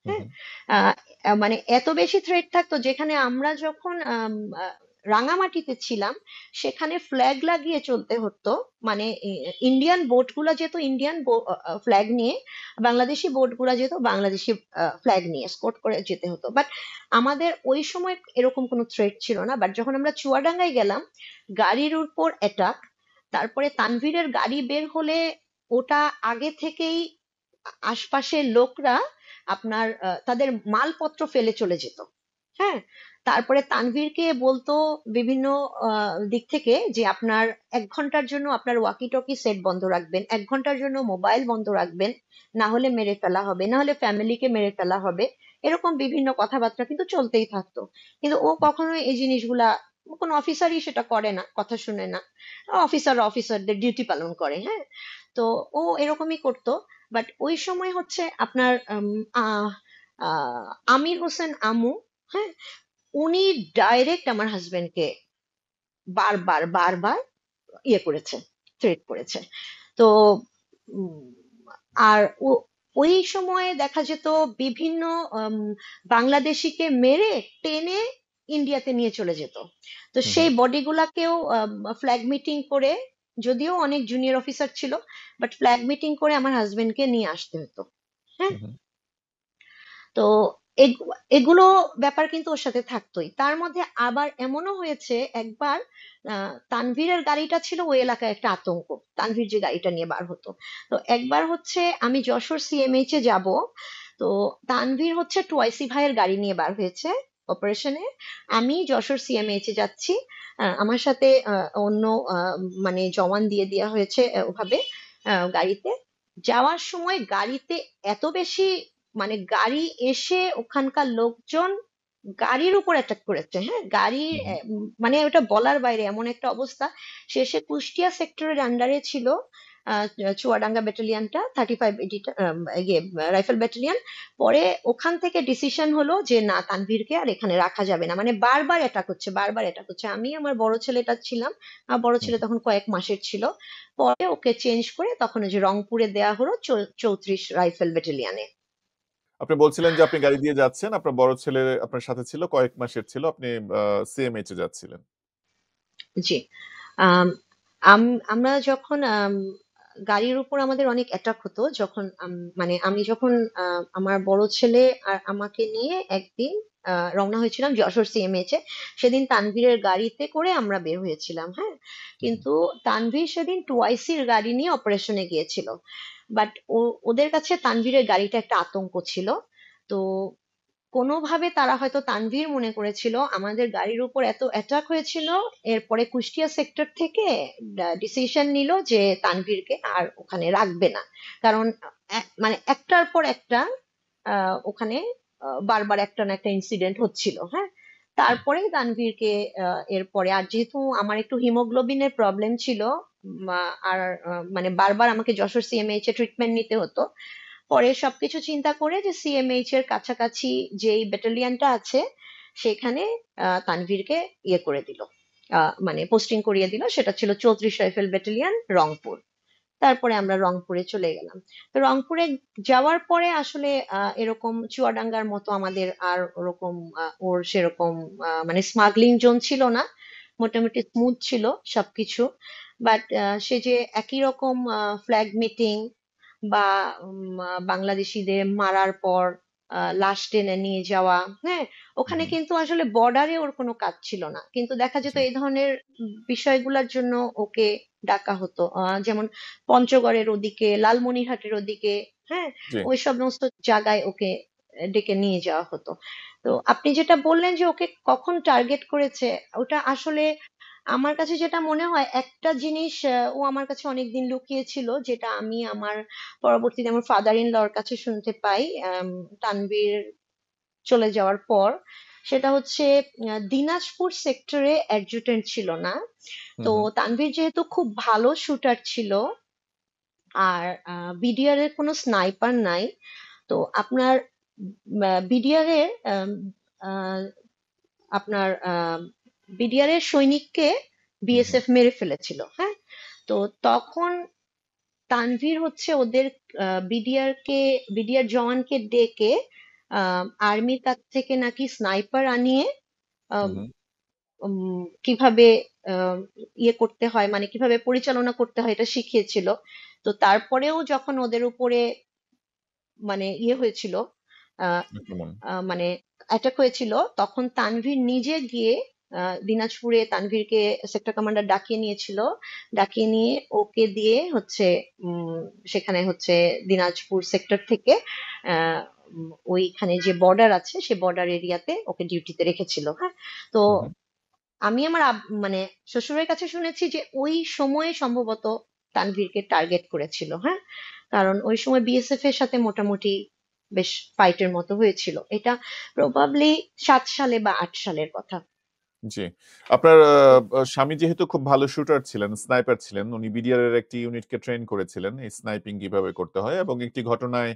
হ্যাঁ। হুম। আহ, মানে এত বেশি থ্রেট থাকতো, যেখানে আমরা যখন রাঙামাটিতে ছিলাম সেখানে ফ্ল্যাগ লাগিয়ে চলতে হতো। মানে ইন্ডিয়ান বোট গুলা যেত ইন্ডিয়ান ফ্ল্যাগ নিয়ে, বাংলাদেশি বোট গুলা যেত বাংলাদেশি ফ্ল্যাগ নিয়ে স্কোর্ট করে যেতে হতো। বাট আমাদের ওই সময় এরকম কোনো থ্রেট ছিল না। বাট যখন আমরা চুয়াডাঙ্গায় গেলাম, গাড়ির উপর অ্যাটাক, তারপরে তানভীরের গাড়ি বের হলে ওটা আগে থেকেই আশপাশের লোকরা আপনার তাদের মালপত্র ফেলে চলে যেত, হ্যাঁ। তারপরে তানভীরকে বলতো বিভিন্ন দিক থেকে যে আপনার 1 ঘন্টার জন্য আপনার ওয়াকি টকি সেট বন্ধ রাখবেন, 1 ঘন্টার জন্য মোবাইল বন্ধ রাখবেন, না হলে মেরে ফেলা হবে, না হলে ফ্যামিলিকে মেরে ফেলা হবে। এরকম বিভিন্ন কথাবার্তা কিন্তু চলতেই থাকতো। কিন্তু ও কখনোই এই জিনিসগুলা, কোন অফিসারই সেটা করে না, কথা শুনে না। অফিসার অফিসারদের ডিউটি পালন করে, হ্যাঁ। তো ও এরকমই করতো। বাট ওই সময় হচ্ছে আপনার আহ, আমির হোসেন আমু, হ্যাঁ, উনি ডাইরেক্ট আমার হাজবেন্ডকে বারবার বারবার করেছে, থ্রেট করেছে। তো উম, আর ওই সময়ে দেখা যেত বিভিন্ন উম, বাংলাদেশিকে মেরে টেনে ইন্ডিয়াতে নিয়ে চলে যেত। তো হুম হুম। সেই বডিগুলাকেও ফ্ল্যাগ মিটিং করে, যদিও অনেক জুনিয়র অফিসার ছিল, বাট ফ্ল্যাগ মিটিং করে আমার হাজবেন্ডকে নিয়ে আসতে হতো, হ্যাঁ। হুম হুম। তো এগুলো ব্যাপার কিন্তু ওর সাথে থাকতোই। তার মধ্যে আবার এমনও হয়েছে একবার, তানভীরের গাড়িটা ছিল ওই এলাকায় একটা আতঙ্ক, তানভীর যে গাড়িটা নিয়ে বার হতো। তো একবার হচ্ছে আমি যশোর সিএমএইচ এ যাব, তো তানভীর হচ্ছে টুআইসি ভাইয়ের গাড়ি নিয়ে বার হয়েছে অপারেশনে। আমি যশোর সিএমএইচ এ যাচ্ছি, আমার সাথে অন্য আহ, মানে জওয়ান দিয়ে দেওয়া হয়েছে ওভাবে গাড়িতে। যাওয়ার সময় গাড়িতে এত বেশি মানে গাড়ি এসে ওখানকার লোকজন গাড়ির উপর অ্যাটাক করেছে, হ্যাঁ। গাড়ি হুম হুম। মানে ওটা বলার বাইরে এমন একটা অবস্থা। শেষে কুষ্টিয়া সেক্টরের আন্ডারে ছিল আহ, চুয়াডাঙ্গা ব্যাটালিয়নটা 35 রাইফেল ব্যাটালিয়ন। পরে ওখান থেকে ডিসিশন হলো যে না, তানভীরকে আর এখানে রাখা যাবে না, মানে বারবার অ্যাটাক হচ্ছে, বারবার অ্যাটাক হচ্ছে। আমি আমার বড় ছেলেটা ছিলাম, আর বড় হুম। ছেলে তখন কয়েক মাসের ছিল। পরে ওকে চেঞ্জ করে তখন ওই যে রংপুরে দেয়া হলো 34 রাইফেল ব্যাটালিয়নে। আপনি বলছিলেন যে আপনি গাড়ি দিয়ে যাচ্ছেন, আপনার বড় ছেলে আপনার সাথে ছিল, কয়েক মাসের ছিল, আপনি সিএমএইচ এ যাচ্ছিলেন। জি। আম, আমরা যখন গাড়ির উপর আমাদের অনেক অ্যাটাক হতো, যখন মানে আমি যখন আমার বড় ছেলে আর আমাকে নিয়ে একদিন রওনা হয়েছিলাম যশোর সিএমএইচ এ। সেদিন তানভীরের গাড়িতে করে আমরা বের হয়েছিলাম, হ্যাঁ। কিন্তু তানভীর সেদিন টুআইসির গাড়ি নিয়ে অপারেশনে গিয়েছিল। বাট ওদের কাছে তানভীরের গাড়িটা একটা আতঙ্ক ছিল। তো কোনোভাবে তারা হয়তো, তানভীর মনে করেছিল আমাদের গাড়ির উপর এত অ্যাটাক হয়েছিল, এরপরে কুষ্টিয়া সেক্টর থেকে ডিসিশন নিল যে তানভীরকে আর ওখানে রাখবে না। কারণ মানে একটার পর একটা ওখানে বারবার একটা না একটা ইনসিডেন্ট হচ্ছিল, হ্যাঁ। তারপরে তানভীরকে এরপরে, আর যেহেতু আমার একটু হিমোগ্লোবিনের প্রবলেম ছিল, আর মানে বারবার আমাকে যশোর সিএমএইচ এ ট্রিটমেন্ট নিতে হতো। পরে সবকিছু চিন্তা করে যে সিএমএইচ এর কাছাকাছি যেই ব্যাটালিয়নটা আছে সেখানে তানভীরকে ইয়ে করে দিল, মানে পোস্টিং করিয়ে দিল। সেটা ছিল 34 রাইফেল ব্যাটালিয়ন, রংপুর। তারপরে আমরা রংপুরে চলে গেলাম। তো রংপুরে যাওয়ার পরে আসলে এরকম চুয়াডাঙ্গার মতো আমাদের আর ওরকম ওর সেরকম মানে স্মাগলিং জোন ছিল না। মোটামুটি স্মুথ ছিল সবকিছু। বাট সে যে একই রকম ফ্ল্যাগ মিটিং বা বাংলাদেশিদের মারার পর লাশ টেনে নিয়ে যাওয়া, হ্যাঁ, ওখানে হুম। কিন্তু আসলে বর্ডারে ওর কোনো কাজ ছিল না, কিন্তু দেখা যেত জি। এই ধরনের বিষয়গুলোর জন্য ওকে ডাকা হতো। যেমন পঞ্চগড়ের ওদিকে, লালমনিরহাটের ওদিকে, হ্যাঁ, জি। ওই সমস্ত জায়গায় ওকে ডেকে নিয়ে যাওয়া হতো। তো আপনি যেটা বললেন যে ওকে কখন টার্গেট করেছে, ওটা আসলে আমার কাছে যেটা মনে হয়, একটা জিনিস ও আমার কাছে অনেকদিন লুকিয়ে ছিল, যেটা আমি আমার পরবর্তীতে আমার ফাদার ইন লর কাছে শুনতে পাই তানভীর চলে যাওয়ার পর। সেটা হচ্ছে দিনাজপুর সেক্টরে অ্যাডজুটেন্ট ছিল না। হুম। তো হুম। তানভীর যেহেতু খুব ভালো শুটার ছিল, আর বিডিআর এর কোনো স্নাইপার নাই, তো আপনার বিডিআর এর আপনার বিডিআর এর সৈনিককে হুম। হুম। বিএসএফ মেরে ফেলেছিল, হ্যাঁ। তো তখন তানভীর হচ্ছে ওদের বিডিআর জওয়ানকে ডেকে আর্মির কাছ থেকে নাকি স্নাইপার আনিয়ে আম, হুম। কিভাবে আম, ইয়ে করতে হয়, মানে কিভাবে পরিচালনা করতে হয়, এটা শিখিয়েছিল। তো তারপরেও যখন ওদের উপরে মানে ইয়ে হয়েছিল, আহ, আক্রমণ। মানে অ্যাটাক হয়েছিল, তখন তানভীর নিজে গিয়ে দিনাজপুরে তানভীরকে সেক্টর কমান্ডার ডাকিয়ে নিয়েছিল। ডাকিয়ে নিয়ে ওকে দিয়ে হচ্ছে সেখানে হচ্ছে দিনাজপুর সেক্টর থেকে ওইখানে যে বর্ডার আছে সে বর্ডার এরিয়াতে ওকে ডিউটিতে রেখেছিল, হ্যাঁ। তো হুম। হুম। আমি আমার মানে শ্বশুরের কাছে শুনেছি যে ওই সময়ে সম্ভবত তানভীরকে টার্গেট করেছিল, হ্যাঁ। কারণ ওই সময় বিএসএফ এর সাথে মোটামুটি বেশ ফাইটের মতো হয়েছিল। এটা প্রবাবলি 7 সালে বা 8 সালের কথা। জি। আপনার স্বামী যেহেতু খুব ভালো শুটার ছিলেন, স্নাইপার ছিলেন, উনি বিডিআর এর একটি ইউনিটকে ট্রেন করেছিলেন এই স্নাইপিং কিভাবে করতে হয়, এবং একটি ঘটনায়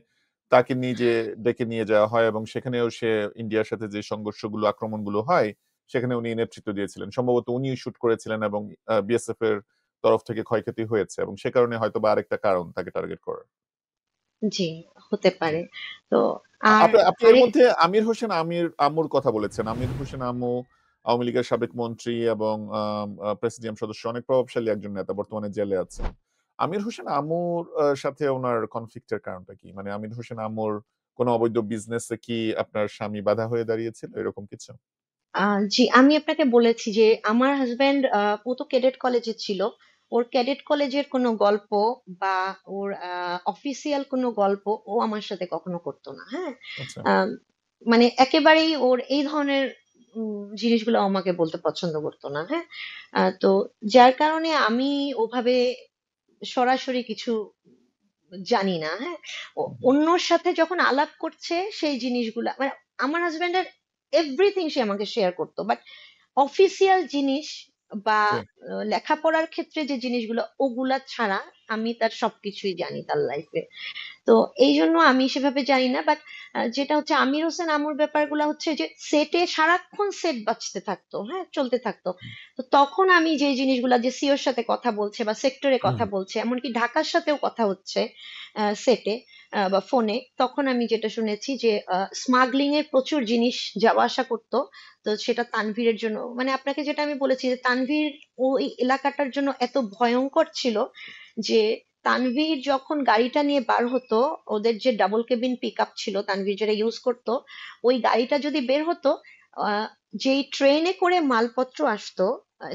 তাকে নিজে ডেকে নিয়ে যাওয়া হয় এবং সেখানেও সে ইন্ডিয়ার সাথে যে সংঘর্ষগুলো, আক্রমণগুলো হয়, সেখানে উনি নেতৃত্ব দিয়েছিলেন। সম্ভবত উনি শুট করেছিলেন এবং বিএসএফ এর তরফ থেকে ক্ষয়ক্ষতি হয়েছে এবং সে কারণে হয়তো বা আরেকটা কারণ তাকে টার্গেট করার। জি, হতে জি। পারে। তো আর আপনি এর আরেক মধ্যে আমির হোসেন আম্মুর কথা বলেছেন। আমির হোসেন আম্মু আওয়ামী লীগের সাবেক মন্ত্রী এবং প্রেসিডিয়াম সদস্য, অনেক প্রভাবশালী একজন নেতা, বর্তমানে জেলে আছেন। আমির হোসেন আম্মুর সাথে ওনার কনফ্লিক্ট এর কারণটা কি? মানে আমির হোসেন আম্মুর কোন অবৈধ বিজনেসে কি আপনার স্বামী বাধা হয়ে দাঁড়িয়েছিল, এরকম কিছু? জি, আমি আপনাকে বলেছি যে আমার হাজবেন্ড ও তো ক্যাডেট কলেজে ছিল। ওর ক্যাডেট কলেজের কোনো গল্প বা ওর অফিসিয়াল কোনো গল্প ও আমার সাথে কখনো করতো না, হ্যাঁ। আচ্ছা। আম, মানে একেবারেই ওর এই ধরনের জিনিসগুলো আমাকে বলতে পছন্দ করতো না, হ্যাঁ। তো যার কারণে আমি ওভাবে সরাসরি কিছু জানি না, হ্যাঁ। হুম। হুম। অন্যর সাথে যখন আলাপ করছে সেই জিনিসগুলা, মানে আমার হাজবেন্ডের এভরিথিং সে আমাকে শেয়ার করতো, বাট অফিসিয়াল জিনিস বা জি। লেখাপড়ার ক্ষেত্রে যে জিনিসগুলো ওগুলা ছাড়া আমি তার সবকিছুই জানি তার লাইফে। তো এই জন্য আমি সেভাবে জানি না, বাট যেটা হচ্ছে আমির হোসেন আমুর ব্যাপারগুলো হচ্ছে যে সেটে সারাক্ষণ সেট বাজতে থাকতো, হ্যাঁ, চলতে থাকতো। তো তখন আমি যে জিনিসগুলো, যে সিওর সাথে কথা বলছে বা সেক্টরে কথা বলছে, এমনকি ঢাকার সাথেও কথা হচ্ছে সেটে বা ফোনে, তখন আমি যেটা শুনেছি যে স্মাগলিং এর প্রচুর জিনিস যাওয়া আসা করতো। তো সেটা তানভীরের জন্য, মানে আপনাকে যেটা আমি বলেছি যে তানভীর ওই এলাকাটার জন্য এত ভয়ঙ্কর ছিল যে তানভীর যখন গাড়িটা নিয়ে বার হতো, ওদের যে ডাবল কেবিন পিক আপ ছিল তানভীর যেটা ইউজ করতো, ওই গাড়িটা যদি বের হতো, আহ, যেই ট্রেনে করে মালপত্র আসতো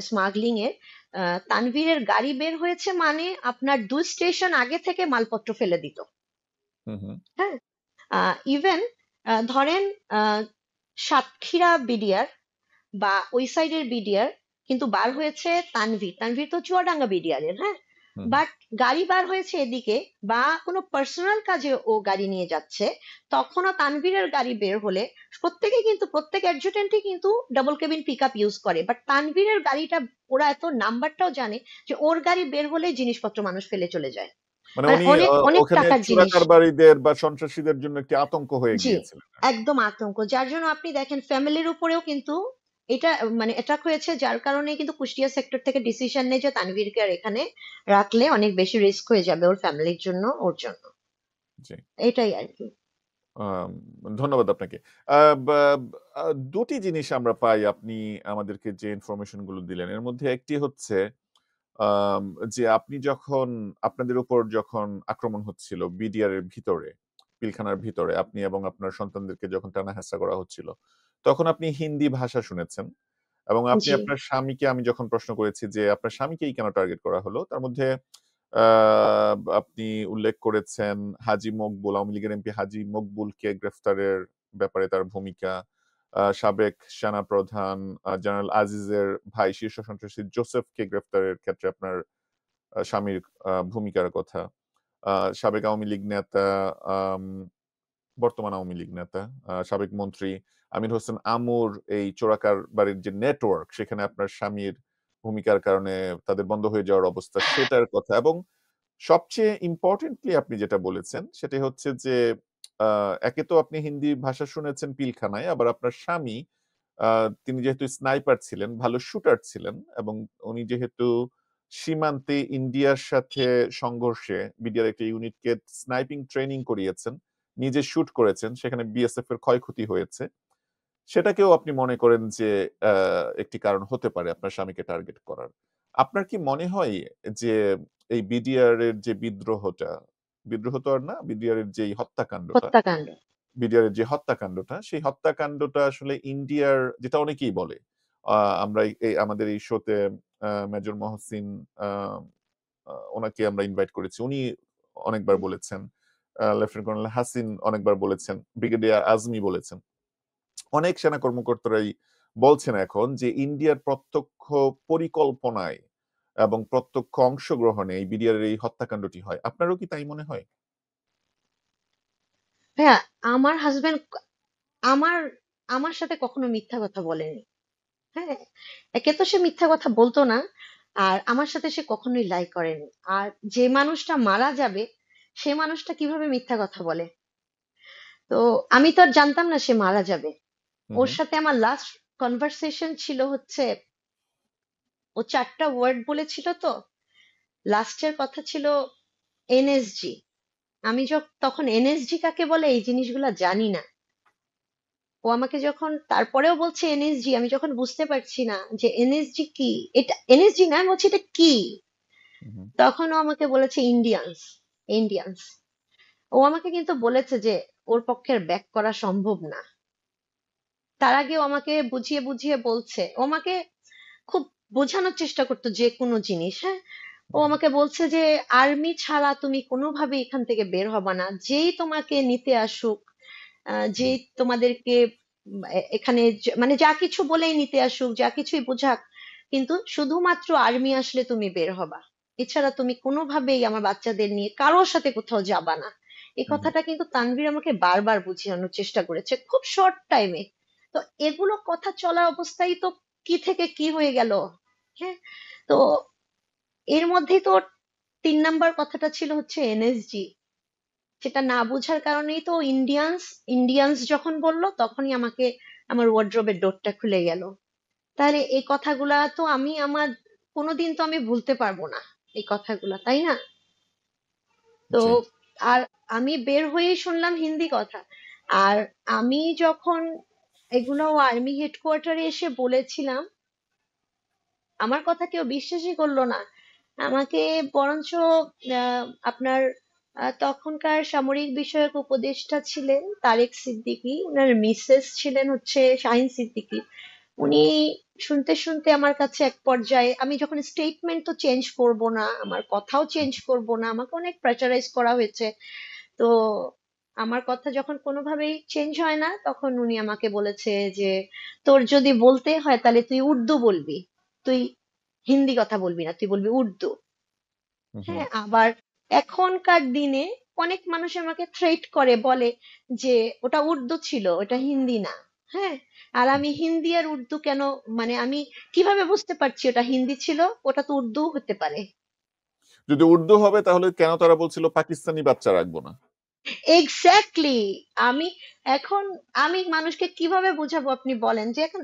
স্মাগলিং এর, তানভীরের গাড়ি বের হয়েছে মানে আপনার 2 স্টেশন আগে থেকে মালপত্র ফেলে দিত। হুম হুম হ্যাঁ, ইভেন ধরেন আহ, সাতক্ষীরা বিডিআর বা ওই সাইডের বিডিআর কিন্তু বার হয়েছে তানভীর, তানভীর তো চুয়াডাঙ্গা বিডিআর এর, হ্যাঁ, হুম হুম। বাট গাড়ি বার হয়েছে এদিকে বা কোনো পার্সোনাল কাজে ও গাড়ি নিয়ে যাচ্ছে, তখনও তানভীরের গাড়ি বের হলে প্রত্যেকে কিন্তু প্রত্যেক অ্যাডজুটেন্টই কিন্তু double cabin pick up use করে, বাট তানভীরের গাড়িটা ওরা এত নাম্বারটাও জানে যে ওর গাড়ি বের হলে জিনিসপত্র মানুষ ফেলে চলে যায়, মানে মানে উনি অনেক অনেক ওখানে টাকার চোরা জিনিস। কারবারিদের বা সন্ত্রাসীদের জন্য একটি আতঙ্ক হয়ে জি, গিয়েছিলেন। একদম আতঙ্ক, যার জন্য আপনি দেখেন ফ্যামিলির উপরেও কিন্তু এটা মানে অ্যাটাক হয়েছে, যার কারণে কিন্তু কুষ্টিয়া সেক্টর থেকে ডিসিশন নেই যে তানভীরকে আর এখানে রাখলে অনেক বেশি রিস্ক হয়ে যাবে ওর ফ্যামিলির জন্য, ওর জন্য। জি। এটাই আর কি। আম, ধন্যবাদ আপনাকে। আহ, বা- দুটি জিনিস আমরা পাই আপনি আমাদেরকে যে ইনফরমেশন গুলো দিলেন, এর মধ্যে একটি হচ্ছে আম, যে আপনি যখন আপনাদের উপর যখন আক্রমণ হচ্ছিল বিডিআর এর ভিতরে, পিলখানার ভিতরে, আপনি এবং আপনার সন্তানদেরকে যখন টানা হেঁচড়া করা হচ্ছিল, তখন আপনি হিন্দি ভাষা শুনেছেন এবং আপনি জি। আপনার স্বামীকে, আমি যখন প্রশ্ন করেছি যে আপনার স্বামীকেই কেন টার্গেট করা হলো, তার মধ্যে আপনি উল্লেখ করেছেন হাজী মকবুল, আওয়ামী লীগের এমপি হাজী মকবুলকে গ্রেফতারের ব্যাপারে তার ভূমিকা, সাবেক সেনাপ্রধান জেনারেল আজিজের ভাই শীর্ষ সন্ত্রাসী জোসেফকে গ্রেফতারের ক্ষেত্রে আপনার স্বামীর ভূমিকার কথা, সাবেক আওয়ামী লীগ নেতা, আম, বর্তমান আওয়ামী লীগ নেতা, সাবেক মন্ত্রী আমির হোসেন আমুর এই চোরাকারবারির যে নেটওয়ার্ক, সেখানে আপনার স্বামীর ভূমিকার কারণে তাদের বন্ধ হয়ে যাওয়ার অবস্থা, সেটার কথা, এবং সবচেয়ে ইম্পর্টেন্টলি আপনি যেটা বলেছেন সেটা হচ্ছে যে একে তো আপনি হিন্দি ভাষা শুনেছেন পিলখানায়, আবার আপনার স্বামী তিনি যেহেতু স্নাইপার ছিলেন, ভালো শুটার ছিলেন, এবং উনি যেহেতু সীমান্তে ইন্ডিয়ার সাথে সংঘর্ষে বিডিআর একটা ইউনিটকে স্নাইপিং ট্রেনিং করিয়েছেন, নিজে শুট করেছেন, সেখানে বিএসএফ এর ক্ষয়ক্ষতি হয়েছে, সেটাকেও আপনি মনে করেন যে একটি কারণ হতে পারে আপনার স্বামীকে টার্গেট করার। আপনার কি মনে হয় যে এই বিডিআর এর যে বিদ্রোহটা, বিদ্রোহ তো আর না, বিডিআর এর যে হত্যাকাণ্ডটা, হত্যাকাণ্ড। বিডিআর এর যে হত্যাকাণ্ডটা, সেই হত্যাকাণ্ডটা আসলে ইন্ডিয়ার, যেটা অনেকেই বলে, আমরা এই আমাদের এই শোতে মেজর মহসিন, আহ, ওনাকে আমরা ইনভাইট করেছি, উনি অনেকবার বলেছেন, লেফটেন্যান্ট কর্নেল হাসিন অনেকবার বলেছেন, ব্রিগেডিয়ার আজমি বলেছেন, অনেক সেনা কর্মকর্তারাই বলছেন এখন যে ইন্ডিয়ার প্রত্যক্ষ পরিকল্পনায় এবং প্রত্যক্ষ অংশগ্রহণে এই বিডিআর এই হত্যাকাণ্ডটি হয়। আপনারও কি তাই মনে হয়? হ্যাঁ, আমার হাজবেন্ড আমার আমার সাথে কখনো মিথ্যা কথা বলেনি। হ্যাঁ, একে তো সে মিথ্যা কথা বলতো না, আর আমার সাথে সে কখনোই লাই করেনি। আর যে মানুষটা মারা যাবে সে মানুষটা কিভাবে মিথ্যা কথা বলে? তো আমি তো আর জানতাম না সে মারা যাবে। হুম ওর হুম সাথে আমার লাস্ট কনভারসেশন ছিল হচ্ছে, ও 4টা ওয়ার্ড বলেছিল, তো লাস্টের কথা ছিল এনএসজি। আমি তখন এনএসজি কাকে বলে এই জিনিসগুলা জানি না। ও আমাকে যখন তারপরেও বলছে এনএসজি, আমি যখন বুঝতে পারছি না যে এনএসজি কি, এটা এনএসজি না, আমি বলছি এটা কি, হুম তখন ও আমাকে বলেছে ইন্ডিয়ান্স, ইন্ডিয়ান্স। ও আমাকে কিন্তু বলেছে যে ওর পক্ষে ব্যাক করা সম্ভব না। তার আগে ও আমাকে বুঝিয়ে বুঝিয়ে বলছে, ও আমাকে খুব বোঝানোর চেষ্টা করতো যে কোনো জিনিস, হ্যাঁ। ও হুম আমাকে বলছে যে আর্মি ছাড়া তুমি কোনোভাবে এখান থেকে বের হবা না, যেই তোমাকে নিতে আসুক, হুম যেই তোমাদেরকে এখানে মানে যা কিছু বলেই নিতে আসুক, যা কিছুই বোঝাক, কিন্তু শুধুমাত্র আর্মি আসলে তুমি বের হবা, এছাড়া তুমি কোনোভাবেই আমার বাচ্চাদের নিয়ে কারোর সাথে কোথাও যাবা না। এই হুম হুম কথাটা কিন্তু তানভীর আমাকে বারবার বুঝিয়ে চেষ্টা করেছে খুব শর্ট টাইমে। তো এগুলো কথা চলা অবস্থায় তো কি থেকে কি হয়ে গেল, হ্যাঁ, তো এর মধ্যেই তো 3 নাম্বার কথাটা ছিল হচ্ছে এনএসজি, সেটা না বোঝার কারণেই তো ইন্ডিয়ান্স ইন্ডিয়ান্স যখন বললো তখনই আমাকে আমার ওয়ার্ড্রোবের ডোরটা খুলে গেল। তাহলে এই কথাগুলা তো আমি আমার কোনোদিন তো আমি ভুলতে পারবো না এই কথাগুলা, তাই না? তো জি। আর আমি বের হয়েই শুনলাম হিন্দি কথা। আর আমি যখন এগুলো আর্মি হেডকোয়ার্টারে এসে বলেছিলাম, আমার কথা কেউ বিশ্বাসই করলো না। আমাকে বরঞ্চ আপনার তখনকার সামরিক বিষয়ক উপদেষ্টা ছিলেন তারেক সিদ্দিকী, ওনার মিসেস ছিলেন হচ্ছে শাহিন সিদ্দিকী। উনি শুনতে শুনতে আমার কাছে এক পর্যায়ে, আমি যখন স্টেটমেন্ট তো চেঞ্জ করব না, আমার কথাও চেঞ্জ করব না, আমাকে অনেক প্রেসারাইজ করা হয়েছে, তো আমার কথা যখন কোনোভাবেই চেঞ্জ হয় না, তখন উনি আমাকে বলেছে যে তোর যদি বলতে হয় তাহলে তুই উর্দু বলবি, তুই হিন্দি কথা বলবি না, তুই বলবি উর্দু। হুম হুম। হ্যাঁ, আবার এখনকার দিনে অনেক মানুষ আমাকে থ্রেট করে, বলে যে ওটা উর্দু ছিল, ওটা হিন্দি না। হ্যাঁ, আর আমি হিন্দি আর উর্দু কেন, মানে আমি কিভাবে বুঝতে পারছি ওটা হিন্দি ছিল, ওটা তো উর্দু হতে পারে। যদি উর্দু হবে তাহলে কেন তারা বলছিল পাকিস্তানি বাচ্চা রাখবো না? এক্স্যাক্টলি। আমি এখন আমি মানুষকে কিভাবে বোঝাবো আপনি বলেন, যে এখন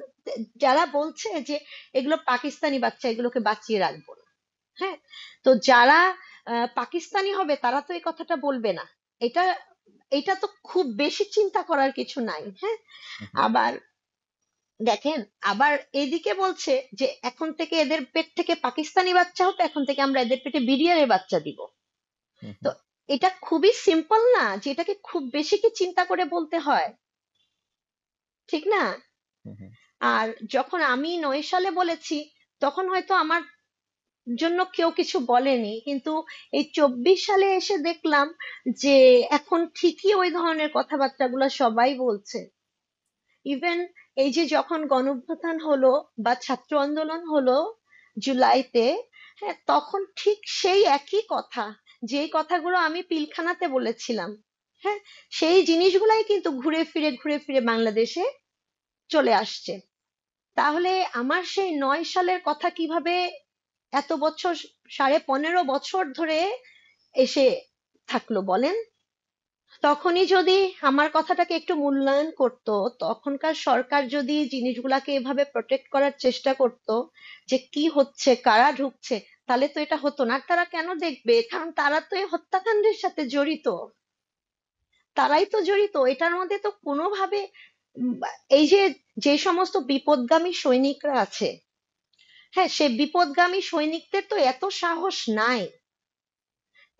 যারা বলছে যে এগুলো পাকিস্তানি বাচ্চা, এগুলোকে বাঁচিয়ে রাখবো না। হ্যাঁ, তো যারা পাকিস্তানি হবে তারা তো এই কথাটা বলবে না। এটা এটা তো খুব বেশি চিন্তা করার কিছু নাই। হ্যাঁ, হুম হুম। আবার দেখেন, আবার এদিকে বলছে যে এখন থেকে এদের পেট থেকে পাকিস্তানি বাচ্চা হতো, এখন থেকে আমরা এদের পেটে বিডিআর এর বাচ্চা দিব। হুম তো হুম। এটা খুবই সিম্পল না যে এটাকে খুব বেশি কি চিন্তা করে বলতে হয়, ঠিক না? হুম হুম। আর যখন আমি 9 সালে বলেছি, তখন হয়তো আমার জন্য কেউ কিছু বলেনি, কিন্তু এই 24 সালে এসে দেখলাম যে এখন ঠিকই ওই ধরনের কথাবার্তাগুলো সবাই বলছে। ইভেন এই যে যখন গণঅভ্যুত্থান হলো বা ছাত্র আন্দোলন হলো জুলাইতে, হ্যাঁ, তখন ঠিক সেই একই কথা, যে কথাগুলো আমি পিলখানাতে বলেছিলাম, হ্যাঁ, সেই জিনিসগুলাই কিন্তু ঘুরে ফিরে বাংলাদেশে চলে আসছে। তাহলে আমার সেই 9 সালের কথা কিভাবে এত বছর, 15.5 বছর ধরে এসে থাকলো বলেন? তখনই যদি আমার কথাটাকে একটু মূল্যায়ন করত, তখনকার সরকার যদি জিনিসগুলাকে এভাবে প্রোটেক্ট করার চেষ্টা করত, যে কি হচ্ছে, কারা ঢুকছে, তাহলে তো এটা হতো না। আর তারা কেন দেখবে? কারণ তারা তো এই হত্যাকাণ্ডের সাথে জড়িত, তারাই তো জড়িত এটার মধ্যে। তো কোনোভাবে উম, এই যে যে সমস্ত বিপদগামী সৈনিকরা আছে, হ্যাঁ, সে বিপদগামী সৈনিকদের তো এত সাহস নাই।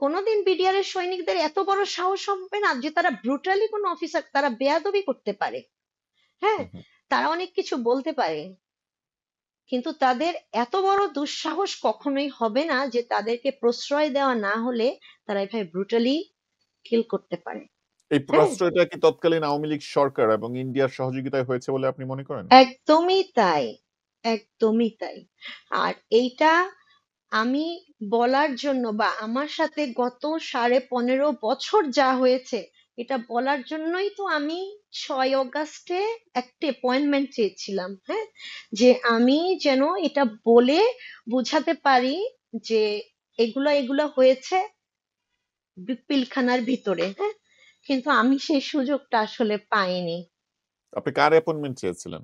কোনোদিন বিডিআর এর সৈনিকদের এত বড় সাহস হবে না যে তারা ব্রুটালি কোনো অফিসার, তারা বেয়াদবি করতে পারে, হ্যাঁ, হুম হুম। তারা অনেক কিছু বলতে পারে, কিন্তু তাদের এত বড় দুঃসাহস কখনোই হবে না যে তাদেরকে প্রশ্রয় দেওয়া না হলে তারা এভাবে ব্রুটালি কিল করতে পারে। এই হ্যাঁ, প্রশ্রয়টা কি তৎকালীন আওয়ামী লীগ সরকার এবং ইন্ডিয়ার সহযোগিতায় হয়েছে বলে আপনি মনে করেন? একদমই তাই, একদমই তাই। আর এইটা আমি বলার জন্য, বা আমার সাথে গত 15.5 বছর যা হয়েছে, এটা বলার জন্যই তো আমি 6 অগাস্টে একটা অ্যাপয়েন্টমেন্ট চেয়েছিলাম। হ্যাঁ, যে আমি যেন এটা বলে বুঝাতে পারি যে এগুলো এগুলো হয়েছে পিলখানার ভিতরে। হ্যাঁ, কিন্তু আমি সেই সুযোগটা আসলে পাইনি। আপনি কার অ্যাপয়েন্টমেন্ট চেয়েছিলেন?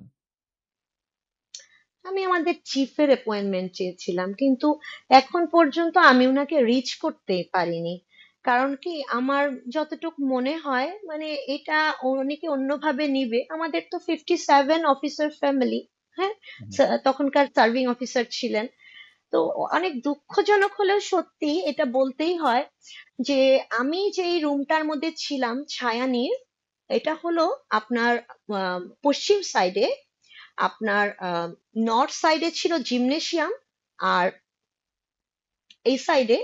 আমি আমাদের চিফের অ্যাপয়েন্টমেন্ট চেয়েছিলাম, কিন্তু এখন পর্যন্ত আমি ওনাকে রিচ করতেই পারিনি। কারণ কি, আমার যতটুকু মনে হয়, মানে এটা অনেকে অন্যভাবে নিবে। আমাদের তো 57 অফিসার ফ্যামিলি। হ্যাঁ, হুম তখনকার সার্ভিং অফিসার ছিলেন। তো অনেক দুঃখজনক হলেও সত্যি এটা বলতেই হয় যে আমি যেই রুমটার মধ্যে ছিলাম ছায়ানীর, এটা হলো আপনার পশ্চিম সাইডে, আপনার নর্থ সাইডে ছিল জিমনেশিয়াম, আর এই সাইডে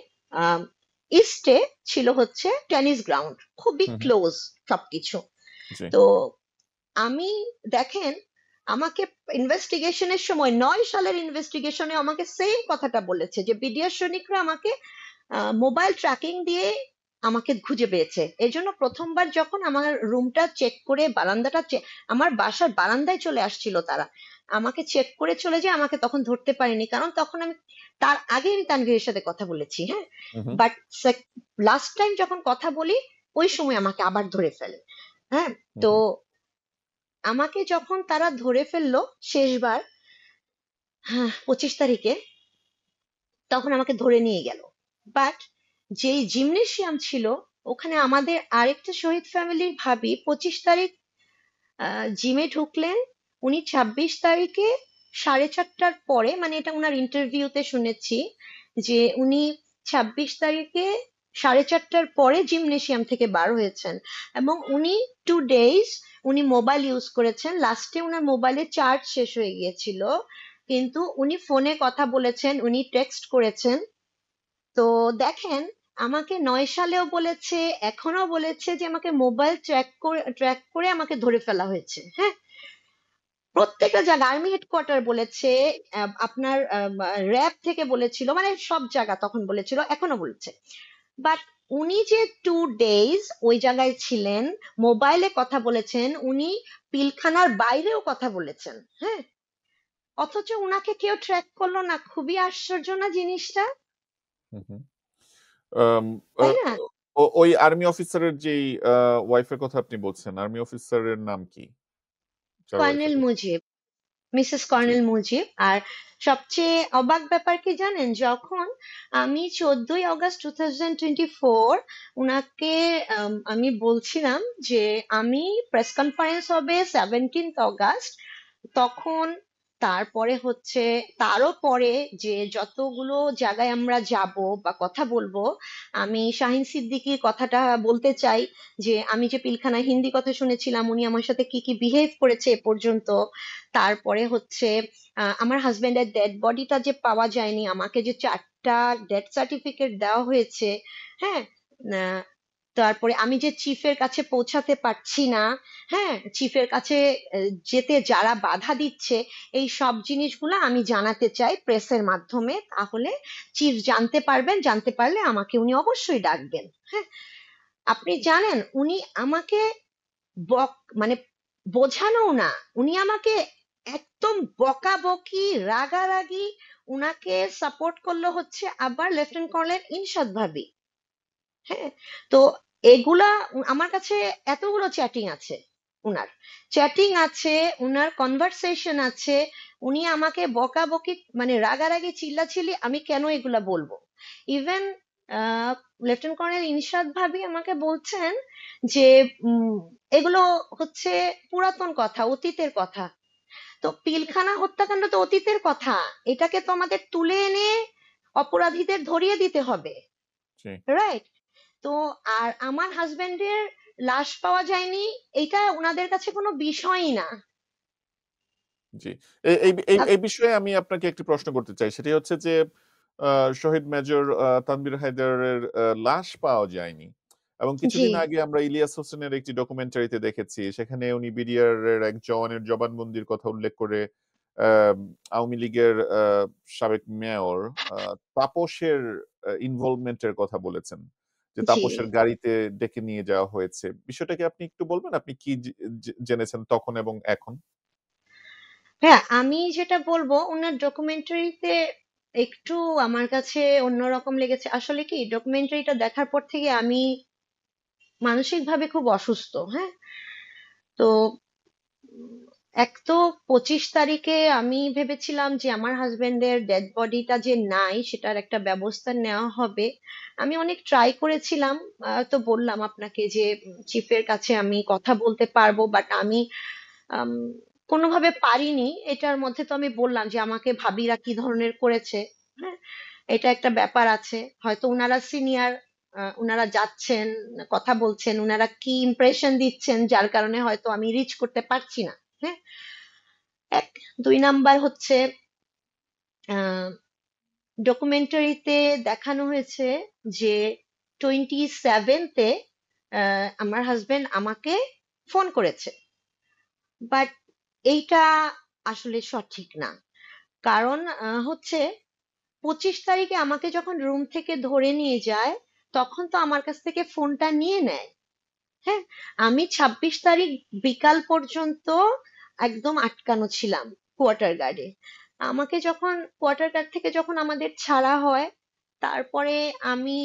ইস্টে ছিল হচ্ছে টেনিস গ্রাউন্ড, খুবই হুম। হুম। ক্লোজ সবকিছু। জি। তো আমি, দেখেন, আমাকে ইনভেস্টিগেশনের সময়, 9 সালের ইনভেস্টিগেশনে আমাকে সেম কথাটা বলেছে যে বিডিআর সৈনিকরা আমাকে মোবাইল ট্র্যাকিং দিয়ে আমাকে খুঁজে পেয়েছে। এই জন্য প্রথমবার যখন আমার রুমটা চেক করে বারান্দাটা চেক, আমার বাসার বারান্দায় চলে আসছিল তারা, আমাকে চেক করে চলে যায়, আমাকে তখন ধরতে পারেনি, কারণ তখন আমি তার আগে আমি তানভীরের সাথে কথা বলেছি, হ্যাঁ। হুম হুম বাট লাস্ট টাইম যখন কথা বলি ওই সময় আমাকে আবার ধরে ফেলে, হ্যাঁ। তো হুম আমাকে যখন তারা ধরে ফেললো শেষবার, হ্যাঁ, 25 তারিখে, তখন আমাকে ধরে নিয়ে গেল। বাট যেই জিমনেশিয়াম ছিল, ওখানে আমাদের আরেকটা শহীদ ফ্যামিলির ভাবি 25 তারিখ জিমে ঢুকলেন। উনি 26 তারিখে 4:30টার পরে, মানে এটা উনার ইন্টারভিউতে শুনেছি, যে উনি 26 তারিখে 4:30টার পরে জিমনেশিয়াম থেকে বার হয়েছেন। এবং উনি 2 ডেজ উনি মোবাইল ইউজ করেছেন। লাস্টে উনার মোবাইলে চার্জ শেষ হয়ে গিয়েছিল, কিন্তু উনি ফোনে কথা বলেছেন, উনি টেক্সট করেছেন। তো দেখেন, আমাকে 9 সালেও বলেছে, এখনো বলেছে যে আমাকে মোবাইল ট্র্যাক করে আমাকে ধরে ফেলা হয়েছে, হ্যাঁ। প্রত্যেকটা জায়গা, আর্মি হেডকোয়ার্টার বলেছে, আপনার র্যাব থেকে বলেছিল, মানে সব জায়গা তখন বলেছিল, এখনো বলছে। বাট উনি যে 2 ডেজ ওই জায়গায় ছিলেন, মোবাইলে কথা বলেছেন, উনি পিলখানার বাইরেও কথা বলেছেন, হ্যাঁ। অথচ উনাকে কেউ ট্র্যাক করলো না। খুবই আশ্চর্য না জিনিসটা, হুম হুম। আম, তাই আহ, না? ওই আর্মি অফিসারের যেই ওয়াইফের কথা আপনি বলছেন, আর্মি অফিসারের নাম কি, যার ওয়াইফের কর্নেল কথা? মুজিব, মিসেস জি। কর্নেল মুজিব। আর সবচেয়ে অবাক ব্যাপার কি জানেন, যখন আমি 14ই আগস্ট 2024 উনাকে আমি বলছিলাম যে আমি প্রেস কনফারেন্স হবে 17th অগাস্ট, তখন তারপরে হচ্ছে, তারও পরে যে যতগুলো জায়গায় আমরা যাব বা কথা বলবো, আমি শাহিন সিদ্দিকীর কথাটা বলতে চাই, যে আমি যে পিলখানা হিন্দি কথা শুনেছিলাম, উনি আমার সাথে কি কি বিহেভ করেছে এ পর্যন্ত। তারপরে হচ্ছে আমার হাজবেন্ডের ডেড বডিটা যে পাওয়া যায়নি, আমাকে যে 4টা ডেথ সার্টিফিকেট দেওয়া হয়েছে, হ্যাঁ। আহ, তারপরে আমি যে চিফের কাছে পৌঁছাতে পারছি না, হ্যাঁ, চিফের কাছে যেতে যারা বাধা দিচ্ছে, এই সব জিনিসগুলো আমি জানাতে চাই প্রেসের মাধ্যমে। তাহলে চিফ জানতে পারবেন, জানতে পারলে আমাকে উনি অবশ্যই ডাকবেন, হ্যাঁ। আপনি জানেন, উনি আমাকে বক মানে বোঝানো না, উনি আমাকে একদম বকাবকি, রাগারাগি। উনাকে সাপোর্ট করলো হচ্ছে আবার লেফটেন্যান্ট কর্নেল ইনশাদ ভাবি, হ্যাঁ। তো এগুলা আমার কাছে এতগুলো চ্যাটিং আছে, উনার চ্যাটিং আছে, উনার কনভারসেশন আছে। উনি আমাকে বকাবকি, মানে রাগারাগি, চিল্লাচিল্লি, আমি কেন এগুলা বলবো। ইভেন লেফটেন্যান্ট কর্নেল ইনশাদ ভাবি আমাকে বলছেন যে উম, এগুলো হচ্ছে পুরাতন কথা, অতীতের কথা। তো পিলখানা হত্যাকাণ্ড তো অতীতের কথা, এটাকে তো আমাদের তুলে এনে অপরাধীদের ধরিয়ে দিতে হবে, জি রাইট? তো আর আমার হাজবেন্ডের লাশ পাওয়া যায়নি, এটা ওনাদের কাছে কোনো বিষয়ই না। জি। এই এই এই আপ- এই বিষয়ে আমি আপনাকে একটি প্রশ্ন করতে চাই, সেটি হচ্ছে যে শহীদ মেজর তানভীর হায়দারের লাশ পাওয়া যায়নি, এবং জি, কিছুদিন আগে আমরা ইলিয়াস হোসেনের একটি ডকুমেন্টারিতে দেখেছি, সেখানে উনি বিডিআর এর এক জওয়ানের জবানবন্দির কথা উল্লেখ করে আহ, আওয়ামী লীগের সাবেক মেয়র তাপসের ইনভলভমেন্টের কথা বলেছেন, যে জি। তাপসের গাড়িতে ডেকে নিয়ে যাওয়া হয়েছে। বিষয়টাকে আপনি একটু বলবেন, আপনি কি জেনেছেন তখন এবং এখন? হ্যাঁ, আমি যেটা বলবো, ওনার ডকুমেন্টারিতে একটু আমার কাছে অন্যরকম লেগেছে। আসলে কি, ডকুমেন্টারিটা দেখার পর থেকে আমি মানসিকভাবে খুব অসুস্থ, হ্যাঁ। তো এক তো 25 তারিখে আমি ভেবেছিলাম যে আমার হাজবেন্ডের ডেড বডিটা যে নাই, সেটার একটা ব্যবস্থা নেওয়া হবে। আমি অনেক ট্রাই করেছিলাম, তো বললাম আপনাকে যে চিফের কাছে আমি কথা বলতে পারবো, বাট আমি আম, কোনোভাবে পারিনি। এটার মধ্যে তো আমি বললাম যে আমাকে ভাবিরা কি ধরনের করেছে, হ্যাঁ। এটা একটা ব্যাপার আছে, হয়তো উনারা সিনিয়র, উনারা যাচ্ছেন, কথা বলছেন, উনারা কি ইমপ্রেশন দিচ্ছেন, যার কারণে হয়তো আমি রিচ করতে পারছি না, হ্যাঁ। এক, 2 নাম্বার হচ্ছে, ডকুমেন্টারিতে দেখানো হয়েছে যে 27th-এ আমার হাজবেন্ড আমাকে ফোন করেছে। বাট এইটা আসলে সঠিক না। কারণ হচ্ছে 25 তারিখে আমাকে যখন রুম থেকে ধরে নিয়ে যায়, তখন তো আমার কাছ থেকে ফোনটা নিয়ে নেয়, হ্যাঁ। আমি 26 তারিখ বিকাল পর্যন্ত একদম আটকানো ছিলাম। কোয়ার্টার গার্ডে। আমাকে যখন কোয়ার্টার গার্ড থেকে যখন আমাদের ছাড়া হয়, তারপরে আমি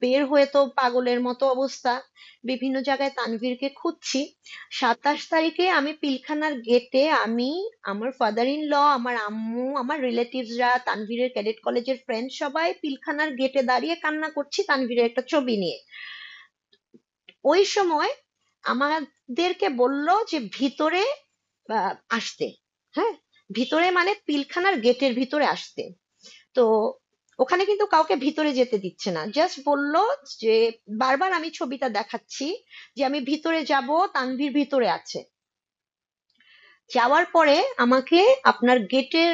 বের হয়ে তো পাগলের মতো অবস্থা, বিভিন্ন জায়গায় তানভীরকে খুঁজছি। 27 তারিখে আমি পিলখানার গেটে, আমি, আমার ফাদার ইন ল, আমার আম্মু, আমার রিলেটিভসরা, তানভীরের ক্যাডেট কলেজের ফ্রেন্ড সবাই পিলখানার গেটে দাঁড়িয়ে কান্না করছি তানভীরের একটা ছবি নিয়ে। ওই সময় আমাদেরকে বলল যে ভিতরে আসতে। হ্যাঁ, ভিতরে মানে পিলখানার গেটের ভিতরে আসতে। তো ওখানে কিন্তু কাউকে ভিতরে যেতে দিচ্ছে না, জাস্ট বললো যে, বারবার আমি ছবিটা দেখাচ্ছি যে আমি ভিতরে যাব, তানভীর ভিতরে আছে। যাওয়ার পরে আমাকে আপনার গেটের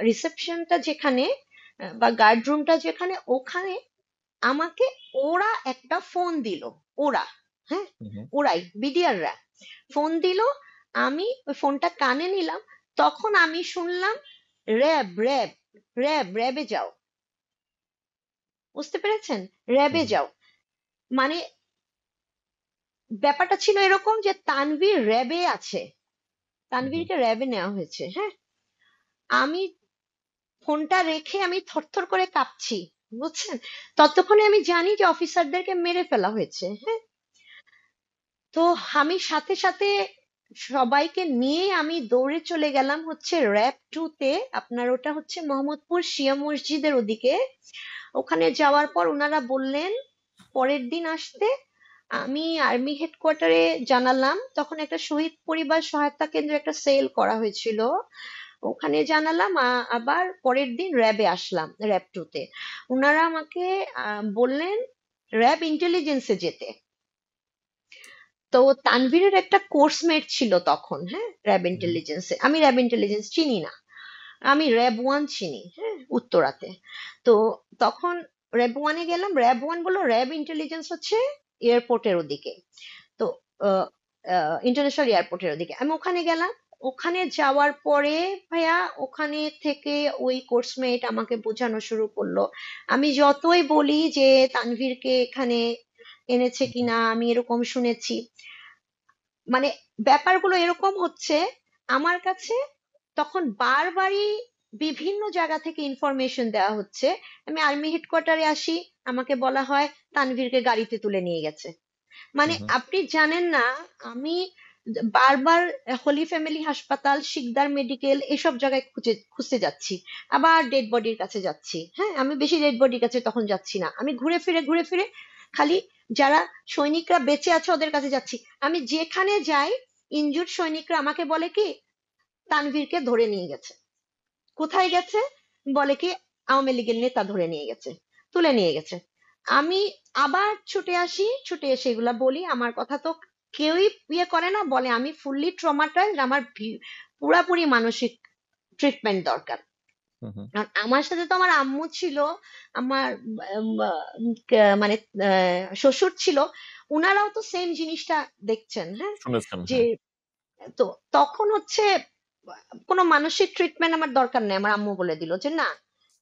রিসেপশনটা যেখানে, বা গার্ড রুমটা যেখানে, ওখানে আমাকে ওরা একটা ফোন দিল। ওরা, হ্যাঁ, হুম। ওরাই বিডিআররা ফোন দিল। আমি ওই ফোনটা কানে নিলাম, তখন আমি শুনলাম র্যাব র্যাব র্যাব, র্যাবে যাও। বুঝতে পেরেছেন? র্যাবে হুম। যাও মানে ব্যাপারটা ছিল এরকম যে তানভীর র্যাবে আছে, হুম। তানভীরকে র্যাবে নেওয়া হয়েছে। হ্যাঁ, আমি ফোনটা রেখে আমি থরথর করে কাঁপছি, বুঝছেন? ততক্ষণে আমি জানি যে অফিসারদেরকে মেরে ফেলা হয়েছে। হ্যাঁ, তো আমি সাথে সাথে সবাইকে নিয়ে আমি দৌড়ে চলে গেলাম হচ্ছে র‍্যাব 2 তে। আপনার ওটা হচ্ছে মোহাম্মদপুর শিয়া মসজিদের ওদিকে। ওখানে যাওয়ার পর ওনারা বললেন পরের দিন আসতে। আমি আর্মি হেডকোয়ার্টারে জানালাম, তখন একটা শহীদ পরিবার সহায়তা কেন্দ্রে একটা সেল করা হয়েছিল, ওখানে জানালাম। আবার পরের দিন র্যাবে আসলাম, র‍্যাব 2 তে। ওনারা আমাকে বললেন র্যাব ইন্টেলিজেন্সে যেতে। তো তানভীরের একটা কোর্সমেট ছিল তখন, হ্যাঁ, র্যাব হুম। ইন্টেলিজেন্সে। আমি র্যাব ইন্টেলিজেন্স চিনি না, আমি র্যাব 1 চিনি, হ্যাঁ, উত্তরাতে। তো তখন র্যাব 1-এ গেলাম, র্যাব 1 বললো র্যাব ইন্টেলিজেন্স হচ্ছে এয়ারপোর্টের ওদিকে। তো ইন্টারন্যাশনাল এয়ারপোর্টের ওদিকে আমি ওখানে গেলাম। ওখানে যাওয়ার পরে ভাইয়া, ওখানে থেকে ওই কোর্সমেট আমাকে বোঝানো শুরু করলো। আমি যতই বলি যে তানভীরকে এখানে এনেছে কিনা, আমি এরকম শুনেছি, মানে ব্যাপারগুলো এরকম হচ্ছে আমার কাছে। তখন বারবারই বিভিন্ন জায়গা থেকে ইনফরমেশন দেওয়া হচ্ছে। আমি আর্মি হেডকোয়ার্টারে আসি, আমাকে বলা হয় তানভীরকে গাড়িতে তুলে নিয়ে গেছে। মানে হুম। আপনি জানেন না, আমি বারবার হলি ফ্যামিলি হাসপাতাল, শিকদার মেডিকেল, এসব জায়গায় খুঁজে খুঁজতে যাচ্ছি, আবার ডেড বডির কাছে যাচ্ছি। হ্যাঁ, আমি বেশি ডেড বডির কাছে তখন যাচ্ছি না, আমি ঘুরে ফিরে খালি যারা সৈনিকরা বেঁচে আছে ওদের কাছে যাচ্ছি। আমি যেখানে যাই, ইনজুর্ড সৈনিকরা আমাকে বলে কি তানভীরকে ধরে নিয়ে গেছে। কোথায় গেছে? বলে কি আওয়ামী লীগের নেতা ধরে নিয়ে গেছে, তুলে নিয়ে গেছে। আমি আবার ছুটে আসি, ছুটে এসে এগুলা বলি। আমার কথা তো কেউই ইয়ে করে না, বলে আমি ফুললি ট্রমাটাইজড, আমার পুরাপুরি মানসিক ট্রিটমেন্ট দরকার। হুম। আর আমার সাথে তো আমার আম্মু ছিল, আমার মানে শ্বশুর ছিল, উনারাও তো সেম জিনিসটা দেখছেন। হ্যাঁ, শুনেছেন, যে হ্যাঁ। তো তখন হচ্ছে কোনো মানসিক ট্রিটমেন্ট আমার দরকার নেই, আমার আম্মু বলে দিল যে না।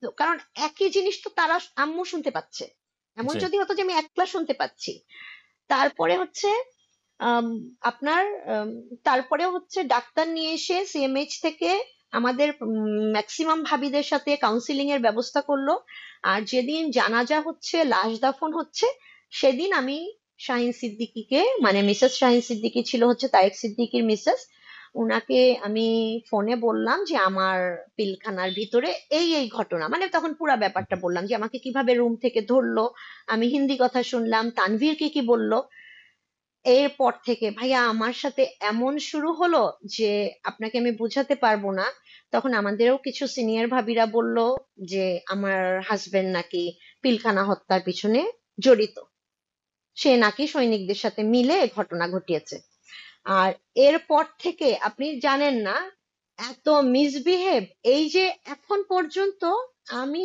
তো কারণ একই জিনিস তো তারা, আম্মু শুনতে পাচ্ছে, এমন জি। যদি হতো যে আমি একলা শুনতে পাচ্ছি। তারপরে হচ্ছে আম, আপনার তারপরে হচ্ছে ডাক্তার নিয়ে এসে সিএমএইচ থেকে আমাদের ম্যাক্সিমাম ভাবিদের সাথে কাউন্সিলিং এর ব্যবস্থা করলো। আর যেদিন জানাজা হচ্ছে, লাশ দাফন হচ্ছে, সেদিন আমি শাহিন সিদ্দিকীকে, মানে মিসেস শাহিন সিদ্দিকী ছিল হচ্ছে তারেক সিদ্দিকীর মিসেস, উনাকে আমি ফোনে বললাম যে আমার পিলখানার ভিতরে এই এই ঘটনা, মানে তখন পুরো ব্যাপারটা বললাম যে আমাকে কিভাবে রুম থেকে ধরলো, আমি হিন্দি কথা শুনলাম, তানভীর কি কি বললো। এরপর থেকে ভাইয়া আমার সাথে এমন শুরু হলো যে আপনাকে আমি বোঝাতে পারবো না। তখন আমাদেরও কিছু সিনিয়র ভাবিরা বলল যে আমার হাজবেন্ড নাকি পিলখানা হত্যার পিছনে জড়িত, সে নাকি সৈনিকদের সাথে মিলে ঘটনা ঘটিয়েছে। আর এরপর থেকে আপনি জানেন না, এত মিসবিহেভ, এই যে এখন পর্যন্ত আমি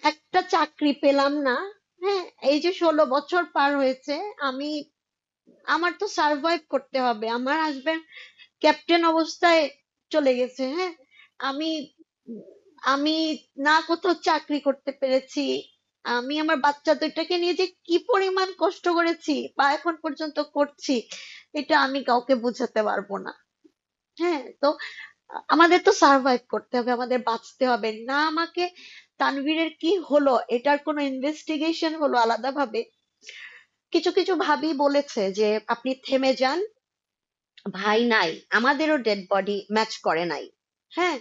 একটা চাকরি পেলাম না। হ্যাঁ, এই যে 16 বছর পার হয়েছে, আমি, আমার তো সার্ভাইভ করতে হবে। আমার হাজবেন্ড ক্যাপ্টেন অবস্থায় চলে গেছে। হ্যাঁ, আমি আমি না কোথাও চাকরি করতে পেরেছি। আমি আমার বাচ্চা দুইটাকে নিয়ে যে কি পরিমাণ কষ্ট করেছি বা এখন পর্যন্ত করছি, এটা আমি কাউকে বোঝাতে পারবো না। হ্যাঁ, তো আমাদের তো সার্ভাইভ করতে হবে, আমাদের বাঁচতে হবে না। আমাকে তানভীরের কি হলো এটার কোনো ইনভেস্টিগেশন হলো আলাদাভাবে? কিছু কিছু ভাবি বলেছে যে আপনি থেমে যান, ভাই নাই, আমাদেরও ডেড বডি ম্যাচ করে নাই। হ্যাঁ,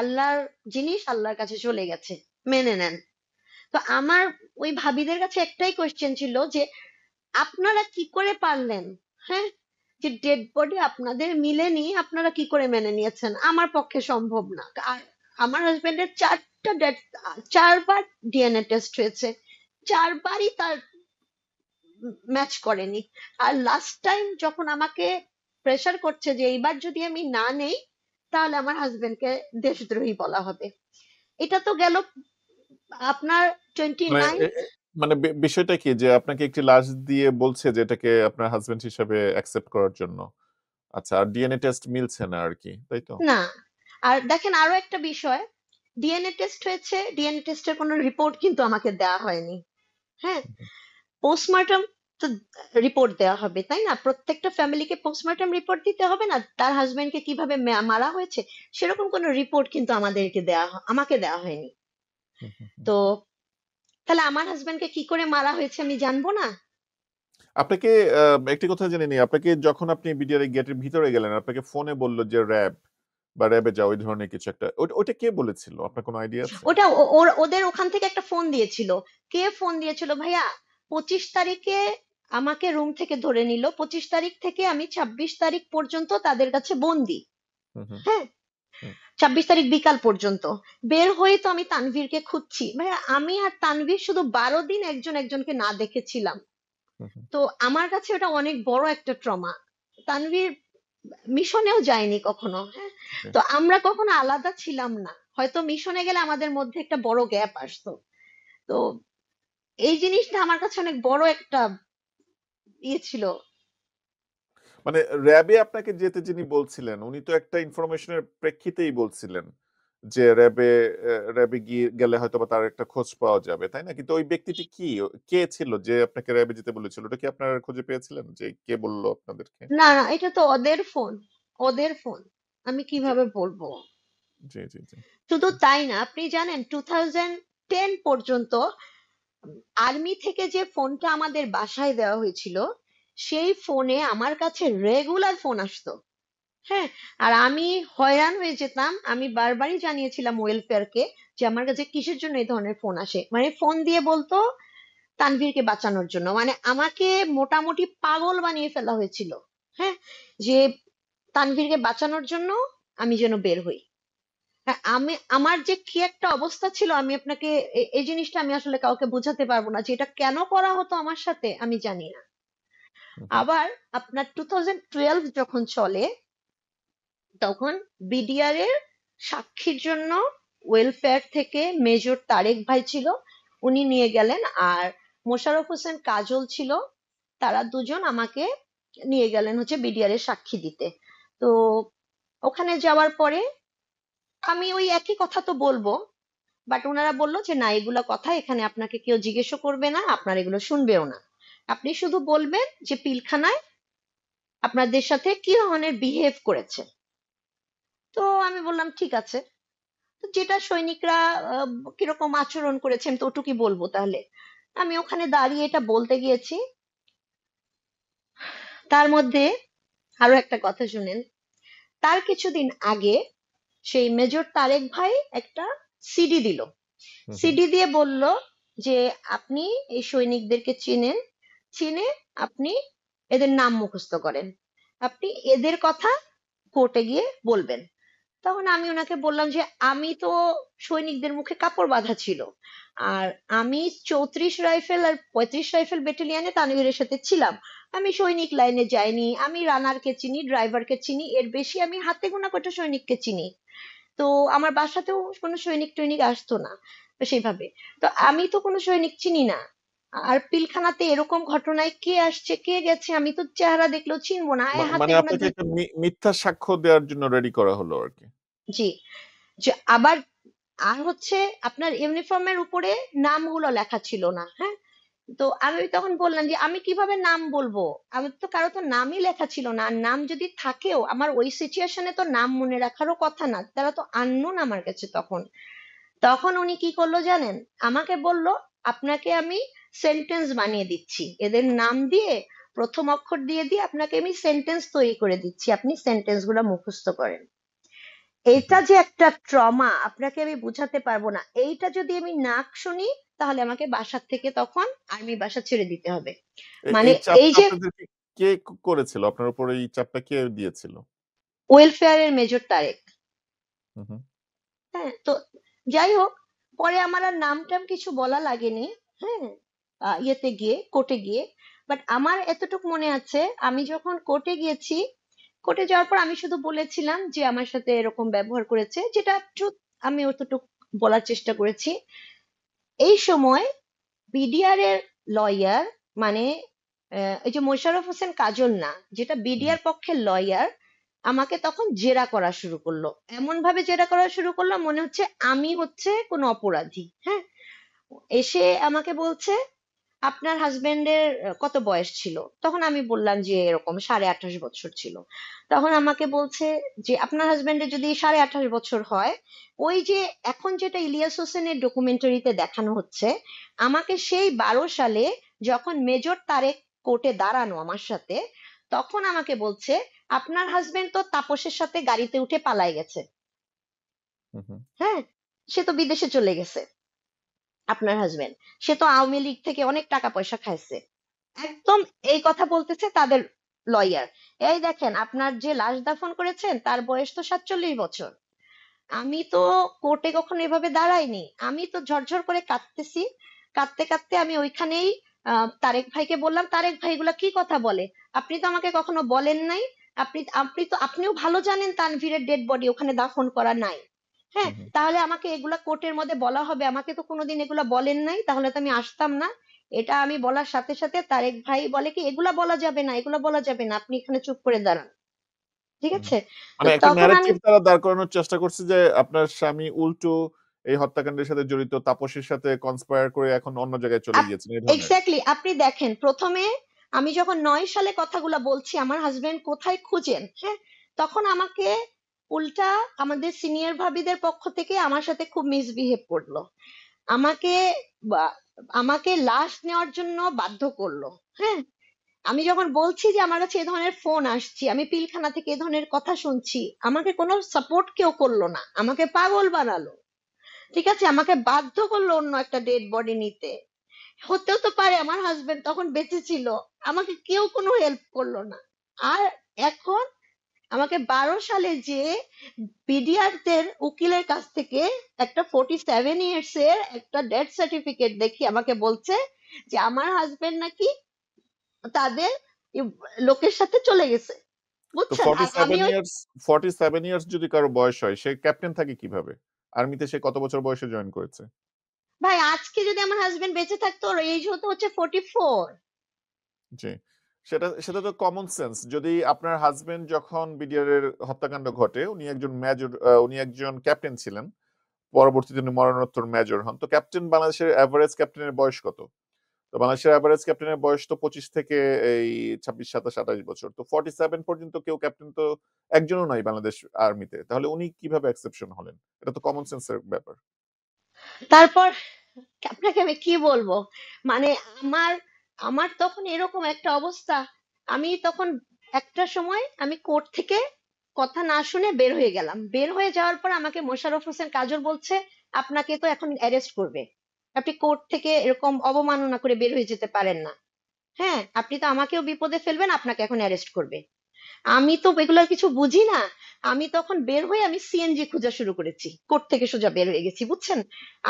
আল্লাহর জিনিস আল্লাহর কাছে চলে গেছে, মেনে নেন। তো আমার ওই ভাবিদের কাছে একটাই কোশ্চেন ছিল যে আপনারা কি করে পারলেন? হ্যাঁ, যে ডেড বডি আপনাদের মিলেনি, আপনারা কি করে মেনে নিয়েছেন? আমার পক্ষে সম্ভব না। আর আমার হাজবেন্ডের চারটা ডেড, চারবার ডিএনএ টেস্ট হয়েছে, চারবারই তার ম্যাচ করেনি। আর লাস্ট টাইম যখন আমাকে প্রেসার করছে যে এইবার যদি আমি না নেই তাহলে আমার হাজবেন্ডকে দেশদ্রোহী বলা হবে। এটা তো গেল আপনার টোয়েন্টি মানে নাইন। মানে বিষয়টা কি যে আপনাকে একটি লাশ দিয়ে বলছে যে এটাকে আপনার হাজবেন্ড হিসাবে অ্যাকসেপ্ট করার জন্য? আচ্ছা, আর ডিএনএ টেস্ট মিলছে না আর কি, তাই তো? না, আর দেখেন আরো একটা বিষয়, ডিএনএ টেস্ট হয়েছে, ডিএনএ টেস্টের কোনো রিপোর্ট কিন্তু আমাকে দেওয়া হয়নি। হ্যাঁ, পোস্টমর্টম তো রিপোর্ট দেওয়া হবে, তাই না? প্রত্যেকটা ফ্যামিলিকে পোস্টমর্টম রিপোর্ট দিতে হবে না, তার হাজবেন্ডকে কিভাবে মারা হয়েছে সেরকম কোনো রিপোর্ট কিন্তু আমাকে দেওয়া হয়নি। তো তাহলে আমার হাজবেন্ডকে কি করে মারা হয়েছে আমি জানবো না? আপনাকে একটি কথা জেনে নিই, আপনাকে যখন আপনি বিডিআর গেটের ভিতরে গেলেন আপনাকে ফোনে বললো যে র্যাব বা র্যাবে যাও, ওই ধরনের কিছু একটা, ওইটা কে বলেছিল? আপনার কোনো আইডিয়া আছে? ওটা ওদের ওখান থেকে একটা ফোন দিয়েছিল। কে ফোন দিয়েছিল ভাইয়া? 25 তারিখে আমাকে রুম থেকে ধরে নিল, 25 তারিখ থেকে আমি 26 তারিখ পর্যন্ত তাদের কাছে বন্দি। হুম হুম হ্যাঁ, হুম 26 তারিখ বিকাল পর্যন্ত। বের হয়ে তো আমি তানভীরকে খুঁজছি ভাইয়া, আমি আর তানভীর শুধু 12 দিন একজন একজনকে না দেখেছিলাম। হুম হুম, তো আমার কাছে ওটা অনেক বড় একটা ট্রমা। তানভীর মিশনেও যায়নি কখনো। হ্যাঁ, জি। তো আমরা কখনো আলাদা ছিলাম না, হয়তো মিশনে গেলে আমাদের মধ্যে একটা বড় গ্যাপ আসতো। তো এই জিনিসটা আমার কাছে অনেক বড় একটা ইয়ে ছিল। মানে র্যাবে আপনাকে যেতে যিনি বলছিলেন উনি তো একটা ইনফরমেশনের প্রেক্ষিতেই বলছিলেন যে র্যাবে গিয়ে গেলে হয়তো বা তার একটা খোঁজ পাওয়া যাবে, তাই না? কিন্তু ওই ব্যক্তিটি কি, কে ছিল যে আপনাকে র্যাবে যেতে বলেছিল? ওটা কি আপনারা খুঁজে পেয়েছিলেন যে কে বললো আপনাদেরকে? না না, এটা তো ওদের ফোন, ওদের ফোন, আমি জি কিভাবে বলবো? জি জি জি। শুধু তাই না, আপনি জানেন 2010 পর্যন্ত আর্মি থেকে যে ফোনটা আমাদের বাসায় দেওয়া হয়েছিল সেই ফোনে আমার কাছে রেগুলার ফোন আসতো। হ্যাঁ, আর আমি হয়রান হয়ে যেতাম, আমি বারবারই জানিয়েছিলাম ওয়েলফেয়ারকে যে আমার কাছে কিসের জন্য এই ধরনের ফোন আসে। মানে ফোন দিয়ে বলতো তানভীরকে বাঁচানোর জন্য, মানে আমাকে মোটামুটি পাগল বানিয়ে ফেলা হয়েছিল। হ্যাঁ, যে তানভীরকে বাঁচানোর জন্য আমি যেন বের হই। হ্যাঁ, আমার যে কি একটা অবস্থা ছিল আমি আপনাকে এই জিনিসটা আমি আসলে কাউকে বোঝাতে পারবো না যে এটা কেন করা হতো আমার সাথে, আমি জানি না। হুম, হুম, আবার আপনার 2012 যখন চলে, তখন বিডিআর এর সাক্ষীর জন্য ওয়েলফেয়ার থেকে মেজর তারেক ভাই ছিল, উনি নিয়ে গেলেন। আর মোশাররফ হোসেন কাজল ছিল, তারা দুজন আমাকে নিয়ে গেলেন হচ্ছে বিডিআর এর সাক্ষী দিতে। তো ওখানে যাওয়ার পরে আমি ওই একই কথা তো বলবো, বাট ওনারা বললো যে না, এগুলো কথা এখানে আপনাকে কেউ জিজ্ঞেসও করবে না, আপনার এগুলো শুনবেও না। আপনি শুধু বলবেন যে পিলখানায় আপনাদের সাথে কি ধরনের বিহেভ করেছে। তো আমি বললাম ঠিক আছে, তো যেটা সৈনিকরা আহ, কিরকম আচরণ করেছে আমি তো ওটুকুই বলবো তাহলে। আমি ওখানে দাঁড়িয়ে এটা বলতে গিয়েছি, তার মধ্যে আরো একটা কথা শুনেন। তার কিছুদিন আগে সেই মেজর তারেক ভাই একটা সিডি দিল, হুম, হুম। সিডি দিয়ে বলল যে আপনি এই সৈনিকদেরকে চিনেন, চিনে আপনি এদের নাম মুখস্থ করেন, আপনি এদের কথা কোর্টে গিয়ে বলবেন। তখন আমি ওনাকে বললাম যে আমি তো সৈনিকদের মুখে কাপড় বাঁধা ছিল, আর আমি 34 রাইফেল আর 35 রাইফেল ব্যাটালিয়নে তানভীরের সাথে ছিলাম, আমি সৈনিক লাইনে যাইনি, আমি রানারকে চিনি, ড্রাইভারকে চিনি, এর বেশি আমি হাতে গোনা কটা সৈনিককে চিনি। তো আমার বাসাতেও কোনো সৈনিক টৈনিক আসতো না সেইভাবে। তো আমি তো কোনো সৈনিক চিনি না। আর পিলখানাতে এরকম ঘটনায় কে আসছে কে গেছে আমি তো চেহারা দেখলেও চিনবো না, হাতে মানে গোনা আপনাকে দুই। একটা মিথ্যা সাক্ষ্য দেওয়ার জন্য রেডি করা হলো আর কি। জি, যে আবার আর হচ্ছে আপনার ইউনিফর্মের উপরে নামগুলো লেখা ছিল না। হ্যাঁ, তো আমি তখন বললাম যে আমি কিভাবে নাম বলবো, আমি তো কারো তো নামই লেখা ছিল না, আর নাম যদি থাকেও আমার ওই সিচুয়েশনে তো নাম মনে রাখারও কথা না, তারা তো আননোন আমার কাছে তখন। তখন উনি কি করলো জানেন, আমাকে বলল আপনাকে আমি সেন্টেন্স বানিয়ে দিচ্ছি, এদের নাম দিয়ে প্রথম অক্ষর দিয়ে দিয়ে আপনাকে আমি সেন্টেন্স তৈরি করে দিচ্ছি, আপনি সেন্টেন্স গুলা মুখস্থ করেন। হুম, এটা হুম। যে একটা ট্রমা আপনাকে আমি বুঝাতে পারবো না, এইটা যদি আমি না শুনি তাহলে আমাকে বাসা থেকে তখন আর্মি বাসা ছেড়ে দিতে হবে। মানে এই এই চাপটা যে আপনাদেরকে কে করেছিল? আপনার উপর এই চাপটা কে দিয়েছিল? ওয়েলফেয়ারের মেজর তারেক। হুম, হুম। হ্যাঁ, তো যাই হোক, পরে আমার আর নাম টাম কিছু বলা লাগেনি। হ্যাঁ, ইয়েতে গিয়ে কোর্টে গিয়ে, বাট আমার এতটুকু মনে আছে আমি যখন কোর্টে গিয়েছি, কোর্টে যাওয়ার পর আমি শুধু বলেছিলাম যে আমার সাথে এরকম ব্যবহার করেছে, যেটা ট্রুথ, আমি অতটুকু বলার চেষ্টা করেছি। এই সময় বিডিআর এর লয়ার, মানে এই যে মোশাররফ হোসেন কাজল না, যেটা হুম, বিডিআর পক্ষের লয়ার, আমাকে তখন জেরা করা শুরু করলো, এমন ভাবে জেরা করা শুরু করলো মনে হচ্ছে আমি হচ্ছে কোনো অপরাধী। হ্যাঁ, এসে আমাকে বলছে আপনার হাজবেন্ডের কত বয়স ছিল, তখন আমি বললাম যে এরকম 28.5 বছর ছিল। তখন আমাকে বলছে যে আপনার হাজবেন্ডের যদি 28.5 বছর হয়, ওই যে এখন যেটা ইলিয়াস হোসেনের ডকুমেন্টারিতে দেখানো হচ্ছে, আমাকে সেই 12 সালে যখন মেজর তারেক কোর্টে দাঁড়ানো আমার সাথে, তখন আমাকে বলছে আপনার হাজবেন্ড তো তাপসের সাথে গাড়িতে উঠে পালায় গেছে। হুম, হুম। হ্যাঁ, সে তো বিদেশে চলে গেছে আপনার হাজবেন্ড, সে তো আওয়ামী লীগ থেকে অনেক টাকা পয়সা খাইছে। একদম এই কথা বলতেছে তাদের লয়ার। এই দেখেন আপনার যে লাশ দাফন করেছেন তার বয়স তো 47 বছর। আমি তো কোর্টে কখনো এভাবে দাঁড়াইনি, আমি তো ঝরঝর করে কাঁদতেছি। কাঁদতে কাঁদতে আমি ওইখানেই তারেক ভাইকে বললাম, তারেক ভাই এগুলা কি কথা বলে, আপনি তো আমাকে কখনো বলেন নাই, আপনি আপনি তো আপনিও ভালো জানেন তানভীরের ডেড বডি ওখানে দাফন করা নাই। হ্যাঁ, হুম, হুম। তাহলে আমাকে এগুলা কোর্টের মধ্যে বলা হবে, আমাকে তো কোনোদিন এগুলা বলেন নাই, তাহলে তো আমি আসতাম না। এটা আমি বলার সাথে সাথে তারেক ভাই বলে কি এগুলা বলা যাবে না, এগুলা বলা যাবে না, আপনি এখানে চুপ করে দাঁড়ান। ঠিক হুম। আছে, তো মানে একটা তখন আমি, ন্যারেটিভ তারা দাঁড় করানোর চেষ্টা করছে যে আপনার স্বামী উল্টো এই হত্যাকাণ্ডের সাথে জড়িত, তাপসের সাথে কনস্পায়ার করে এখন অন্য জায়গায় চলে গিয়েছেন এই ধরনের। এক্স্যাক্টলি আপনি দেখেন প্রথমে আমি যখন 9 সালে কথাগুলা বলছি আমার হাজবেন্ড কোথায় খুঁজেন, হ্যাঁ, তখন আমাকে উল্টা আমাদের সিনিয়র ভাবিদের পক্ষ থেকে আমার সাথে খুব মিসবিহেভ করলো, আমাকে বা- আমাকে লাশ নেওয়ার জন্য বাধ্য করলো। হ্যাঁ, আমি যখন বলছি যে আমার কাছে এ ধরনের ফোন আসছি, আমি পিলখানা থেকে এ ধরনের কথা শুনছি, আমাকে কোনো সাপোর্ট কেউ করলো না, আমাকে পাগল বানালো। ঠিক আছে, আমাকে বাধ্য করলো অন্য একটা ডেড বডি নিতে। হতেও তো পারে আমার হাজবেন্ড তখন বেঁচে ছিল, আমাকে কেউ কোনো হেল্প করলো না। আর এখন আমাকে 12 সালে যে বিডিআর দের উকিলের কাছ থেকে একটা 47 ইয়ার্স এর একটা ডেথ সার্টিফিকেট দেখি আমাকে বলছে যে আমার হাজবেন্ড নাকি তাদের লোকের সাথে চলে গেছে। তো বুঝছেন, ফর্টি আর আমি সেভেন ওই, ইয়ার্স 47 ইয়ার্স যদি কারো বয়স হয়, সে ক্যাপ্টেন থাকে কিভাবে? আর্মিতে সে কত বছর বয়সে জয়েন করেছে? ভাই আজকে যদি আমার হাজবেন্ড বেঁচে থাকতো ওর এজ হতো হচ্ছে 44। জি। সেটা সেটা তো কমন সেন্স। যদি আপনার হাসব্যান্ড যখন বিডিআর এর হত্যাকাণ্ড ঘটে, উনি একজন মেজর, উনি একজন ক্যাপ্টেন ছিলেন। পরবর্তীতে উনি মরণোত্তর মেজর হন। তো ক্যাপ্টেন, বাংলাদেশের এভারেজ ক্যাপ্টেনের বয়স কত? তো বাংলাদেশের এভারেজ ক্যাপ্টেনের বয়স তো 25 থেকে এই 26, 27, 28 বছর। তো 47 পর্যন্ত কেউ ক্যাপ্টেন তো একজনও নাই বাংলাদেশ আর্মিতে। তাহলে উনি কিভাবে এক্সেপশন হলেন? এটা তো কমন সেন্সের ব্যাপার। তারপর আপনাকে আমি কি বলবো, মানে আমার আমার তখন এরকম একটা অবস্থা, আমি তখন একটা সময় আমি কোর্ট থেকে কথা না শুনে বের হয়ে গেলাম, বের হয়ে যাওয়ার পর আমাকে মোশাররফ হোসেন কাজল বলছে আপনাকে তো এখন অ্যারেস্ট করবে, আপনি কোর্ট থেকে এরকম অবমাননা করে বের হয়ে যেতে পারেন না। হ্যাঁ, আপনি তো আমাকেও বিপদে ফেলবেন, আপনাকে এখন অ্যারেস্ট করবে। আমি তো এগুলোর কিছু বুঝি না, আমি তখন বের হয়ে আমি সিএনজি খোঁজা শুরু করেছি, কোর্ট থেকে সোজা বের হয়ে গেছি বুঝছেন।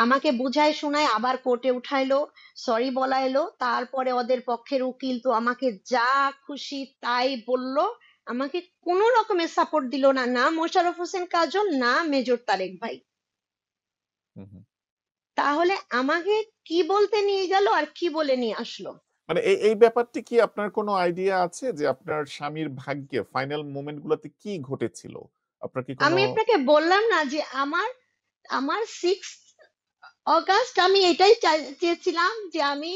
আমাকে বুঝায় শোনায় আবার কোর্টে উঠাইলো, সরি বলাইলো, তারপরে ওদের পক্ষের উকিল তো আমাকে যা খুশি তাই বলল, আমাকে কোনো রকমের সাপোর্ট দিল না, না মোশাররফ হোসেন কাজল না মেজর তারেক ভাই। হুম, হুম। তাহলে আমাকে কি বলতে নিয়ে গেল আর কি বলে নিয়ে আসলো। মানে এই ব্যাপারটি কি আপনার কোনো আইডিয়া আছে যে আপনার স্বামীর ভাগ্যে ফাইনাল মোমেন্ট গুলোতে কি ঘটেছিল? আপনার কি কোনো? আমি আপনাকে বললাম না যে আমার আমার 6 অগাস্ট আমি এটাই চেয়েছিলাম যে আমি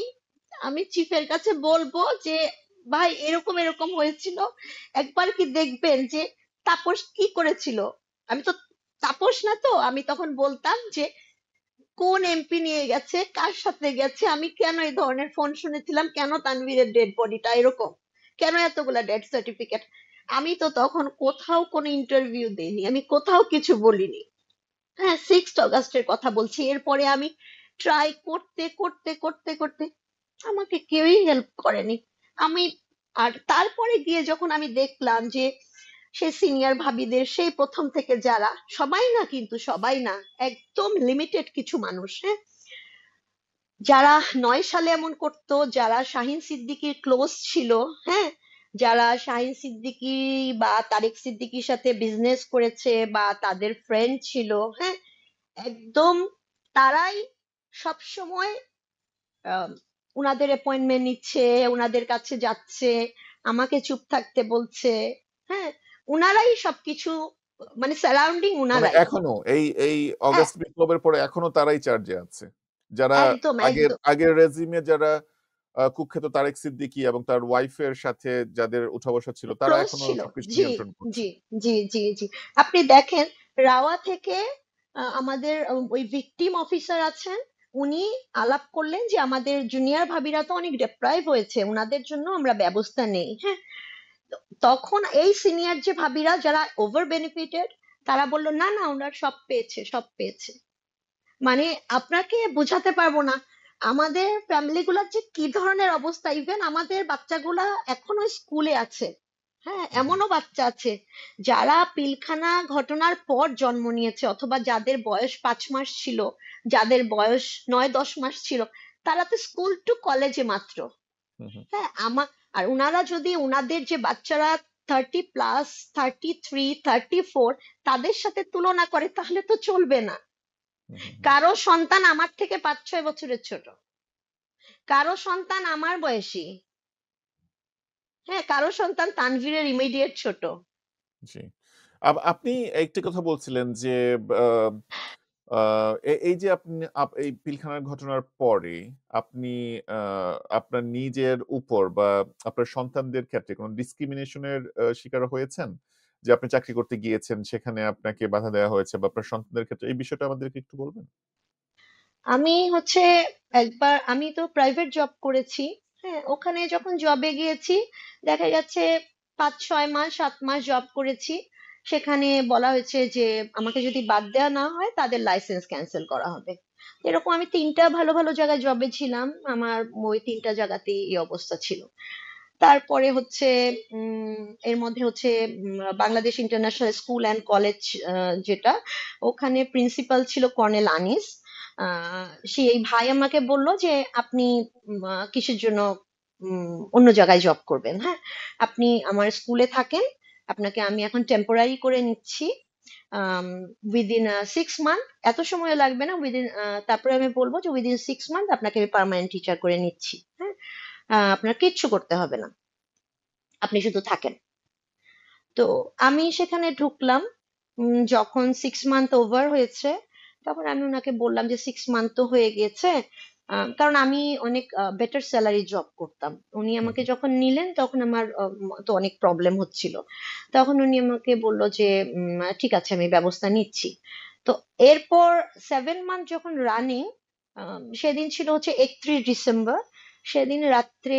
আমি চিফের কাছে বলবো যে ভাই এরকম এরকম হয়েছিল, একবার কি দেখবেন যে তাপস কি করেছিল। আমি তো তাপস না, তো আমি তখন বলতাম যে কোন এমপি নিয়ে গেছে, কার সাথে গেছে, আমি কেন এই ধরনের ফোন শুনেছিলাম, কেন তানভীরের ডেড বডিটা এরকম, কেন এতগুলা ডেথ সার্টিফিকেট। আমি তো তখন কোথাও কোনো ইন্টারভিউ দেইনি, আমি কোথাও কিছু বলিনি। হ্যাঁ, 6 অগাস্টের কথা বলছি। এরপরে আমি ট্রাই করতে করতে করতে করতে আমাকে কেউই হেল্প করেনি। আমি আর তারপরে গিয়ে যখন আমি দেখলাম যে সেই সিনিয়র ভাবিদের সেই প্রথম থেকে যারা, সবাই না কিন্তু সবাই না, একদম লিমিটেড কিছু মানুষ, হ্যাঁ, যারা 9 সালে এমন করতো, যারা শাহিন সিদ্দিকীর ক্লোজ ছিল, হ্যাঁ, যারা শাহিন সিদ্দিকী বা তারেক সিদ্দিকীর সাথে বিজনেস করেছে বা তাদের ফ্রেন্ড ছিল, হ্যাঁ, একদম তারাই সব সময় উনাদের অ্যাপয়েন্টমেন্ট নিচ্ছে, উনাদের কাছে যাচ্ছে, আমাকে চুপ থাকতে বলছে। হ্যাঁ, উনারাই সবকিছু, মানে সারাউন্ডিং মানে উনারাই। এখনো এই এই হ্যাঁ, অগাস্ট বিপ্লবের পরে এখনো তারাই চার্জে আছে, যারা একদম আগের একদম আগের রেজিমে যারা কুখ্যাত তারেক সিদ্দিকী এবং তার ওয়াইফের সাথে যাদের উঠা বসা ছিল তারা ক্লোজ এখনো ছিল। সবকিছু জি, নিয়ন্ত্রণ করছে। জি, জি, জি, জি। আপনি দেখেন, রাওয়া থেকে আমাদের ওই ভিকটিম অফিসার আছেন, উনি আলাপ করলেন যে আমাদের জুনিয়র ভাবিরা তো অনেক ডেপ্রাইভ হয়েছে, উনাদের জন্য আমরা ব্যবস্থা নেই। হ্যাঁ, তখন এই সিনিয়র যে ভাবিরা যারা ওভার বেনিফিটেড, তারা বলল না না, ওনার সব পেয়েছে, সব পেয়েছে। মানে আপনাকে বোঝাতে পারবো না আমাদের ফ্যামিলি গুলার যে কি ধরনের অবস্থা। ইভেন আমাদের বাচ্চাগুলা এখনো স্কুলে আছে। হ্যাঁ, হুম, হুম, এমনও বাচ্চা আছে যারা পিলখানা ঘটনার পর জন্ম নিয়েছে, অথবা যাদের বয়স 5 মাস ছিল, যাদের বয়স 9-10 মাস ছিল, তারা তো স্কুল টু কলেজে মাত্র। হুম, হুম, হ্যাঁ, আর উনারা যদি উনাদের যে বাচ্চারা 30+, 33, 34, তাদের সাথে তুলনা করে, তাহলে তো চলবে না। হুম, হুম, হুম। কারো সন্তান আমার থেকে 5-6 বছরের ছোট, কারো সন্তান আমার বয়সী, হ্যাঁ, কারো সন্তান তানভীরের ইমিডিয়েট ছোট। জি। আপনি একটি কথা বলছিলেন যে আহ, এই যে আপনি এই পিলখানার ঘটনার পরে আপনি আপনার নিজের উপর বা আপনার সন্তানদের ক্ষেত্রে কোনো ডিসক্রিমিনেশনের শিকার হয়েছেন, যে আপনি চাকরি করতে গিয়েছেন সেখানে আপনাকে বাধা দেওয়া হয়েছে, বা আপনার সন্তানদের ক্ষেত্রে এই বিষয়টা আমাদেরকে একটু বলবেন? আমি হচ্ছে একবার, আমি তো প্রাইভেট জব করেছি। হ্যাঁ, ওখানে যখন জবে গিয়েছি, দেখা গেছে 5-6 মাস 7 মাস জব করেছি, সেখানে বলা হয়েছে যে আমাকে যদি বাদ দেওয়া না হয় তাদের লাইসেন্স ক্যান্সেল করা হবে। এরকম আমি 3টা ভালো ভালো জায়গায় জবে ছিলাম, আমার ওই 3টা জায়গাতেই এই অবস্থা ছিল। তারপরে হচ্ছে এর মধ্যে হচ্ছে Bangladesh international school and college, যেটা, ওখানে প্রিন্সিপাল ছিল কর্নেল আনিস। সেই ভাই আমাকে বলল যে আপনি কিসের জন্য অন্য জায়গায় জব করবেন। হ্যাঁ, আপনি আমার স্কুলে থাকেন, আপনাকে আমি এখন টেম্পোরারি করে নিচ্ছি, উইদিন 6 মান্থ, এত সময় লাগবে না, উইদিন, তারপরে আমি বলবো যে উইদিন 6 মান্থ আপনাকে আমি পার্মানেন্ট টিচার করে নিচ্ছি। হ্যাঁ, আপনার কিচ্ছু করতে হবে না, আপনি শুধু থাকেন। তো আমি সেখানে ঢুকলাম। যখন 6 মান্থ ওভার হয়েছে, তখন আমি ওনাকে বললাম যে 6 মান্থ তো হয়ে গেছে, কারণ আমি অনেক বেটার স্যালারি জব করতাম। উনি হুম, আমাকে যখন নিলেন তখন আমার তো অনেক প্রবলেম হচ্ছিল। তখন উনি আমাকে বলল যে ঠিক আছে, আমি ব্যবস্থা নিচ্ছি। তো এরপর 7 মান্থ যখন রানিং, সেদিন ছিল হচ্ছে 31 ডিসেম্বর। সেদিন রাত্রে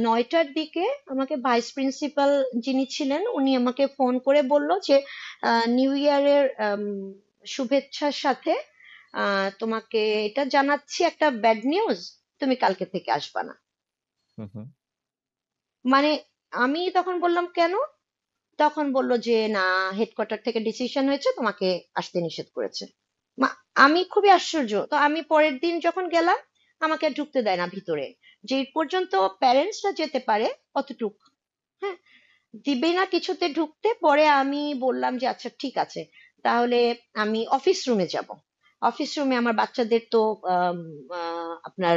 9টার দিকে আমাকে ভাইস প্রিন্সিপাল যিনি ছিলেন, উনি আমাকে ফোন করে বলল যে নিউ ইয়ারের শুভেচ্ছার সাথে তোমাকে এটা জানাচ্ছি, একটা ব্যাড নিউজ, তুমি কালকে থেকে আসবা না। হুম, হুম, মানে আমি তখন বললাম কেন? তখন বলল যে না, হেডকোয়ার্টার থেকে ডিসিশন হয়েছে, তোমাকে আসতে নিষেধ করেছে। আমি খুবই আশ্চর্য। তো আমি পরের দিন যখন গেলাম, আমাকে আর ঢুকতে দেয় না ভিতরে, যে পর্যন্ত প্যারেন্টসরা যেতে পারে অতটুক। হ্যাঁ, দিবে না কিছুতে ঢুকতে। পরে আমি বললাম যে আচ্ছা ঠিক আছে, তাহলে আমি অফিস রুমে যাব। অফিস রুমে আমার বাচ্চাদের তো আম, আপনার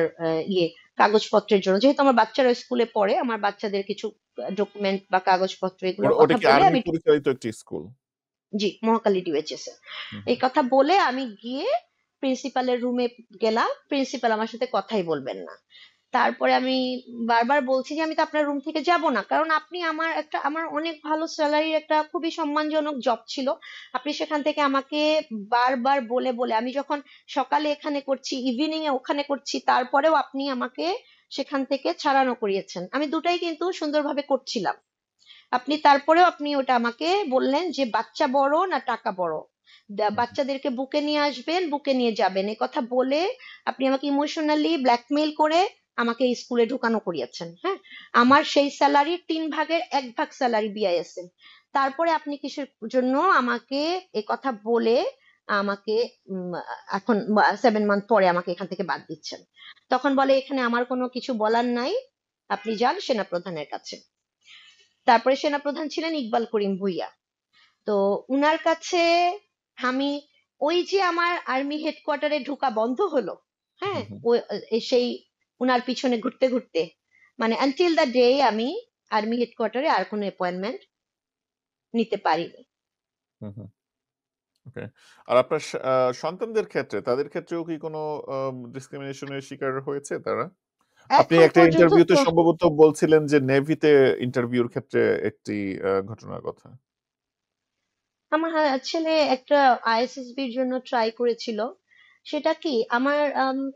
ইয়ে কাগজপত্রের জন্য, যেহেতু আমার বাচ্চারা স্কুলে পড়ে, আমার বাচ্চাদের কিছু ডকুমেন্ট বা কাগজপত্র এগুলোর ওটা কথা কি বলে আর্মি আমি, পরিচালিত একটি স্কুল? জি, মহাখালী ডিওএইচএস এ, হুম, এই কথা বলে আমি গিয়ে প্রিন্সিপালের রুমে গেলাম। প্রিন্সিপাল আমার সাথে কথাই বলবেন না। তারপরে আমি বারবার বলছি যে আমি তো আপনার রুম থেকে যাব না, কারণ আপনি আমার অনেক ভালো স্যালারির একটা খুবই সম্মানজনক জব ছিল। আপনি সেখান থেকে আমাকে বারবার বলে বলে, আমি যখন সকালে এখানে করছি, ইভিনিং এ ওখানে করছি, তারপরেও আপনি আমাকে সেখান থেকে ছাড়ানো করিয়েছেন। আমি দুটাই কিন্তু সুন্দরভাবে করছিলাম। তারপরেও আপনি ওটা আমাকে বললেন যে বাচ্চা বড় না টাকা বড়, বাচ্চাদেরকে বুকে নিয়ে আসবেন, বুকে নিয়ে যাবেন, এ কথা বলে আপনি আমাকে ইমোশনালি ব্ল্যাকমেইল করে আমাকে এই স্কুলে ঢুকানো করিয়েছেন। হ্যাঁ, আমার সেই স্যালারির 3 ভাগের 1 ভাগ স্যালারি বিআইএস এ। তারপরে আপনি কিসের জন্য আমাকে এ কথা বলে আমাকে এখন 7 মান্থ পরে আমাকে এখান থেকে বাদ দিচ্ছেন? তখন বলে এখানে আমার কোনো কিছু বলার নাই, আপনি যান সেনাপ্রধানের কাছে। তারপরে সেনাপ্রধান ছিলেন ইকবাল করিম ভুইয়া। তো উনার কাছে আমি, ওই যে আমার আর্মি হেডকোয়ার্টারে ঢোকা বন্ধ হলো, হ্যাঁ, সেই উনার পিছনে ঘুরতে ঘুরতে, মানে আনটিল দ্য ডে আমি আর্মি হেডকোয়ার্টারে আর কোনো অ্যাপয়েন্টমেন্ট নিতে পারিনি। ওকে। আর আপনার সন্তানদের ক্ষেত্রে, তাদের ক্ষেত্রেও কি কোনো ডিসক্রিমিনেশনের শিকার হয়েছে তারা? আপনি এখন একটা পর্যন্ত ইন্টারভিউতে তো সম্ভবত বলছিলেন যে নেভিতে ইন্টারভিউর ক্ষেত্রে একটি ঘটনার কথা। আমার ছেলে একটা আইএসএসবির জন্য ট্রাই করেছিল। সেটা কি, আমার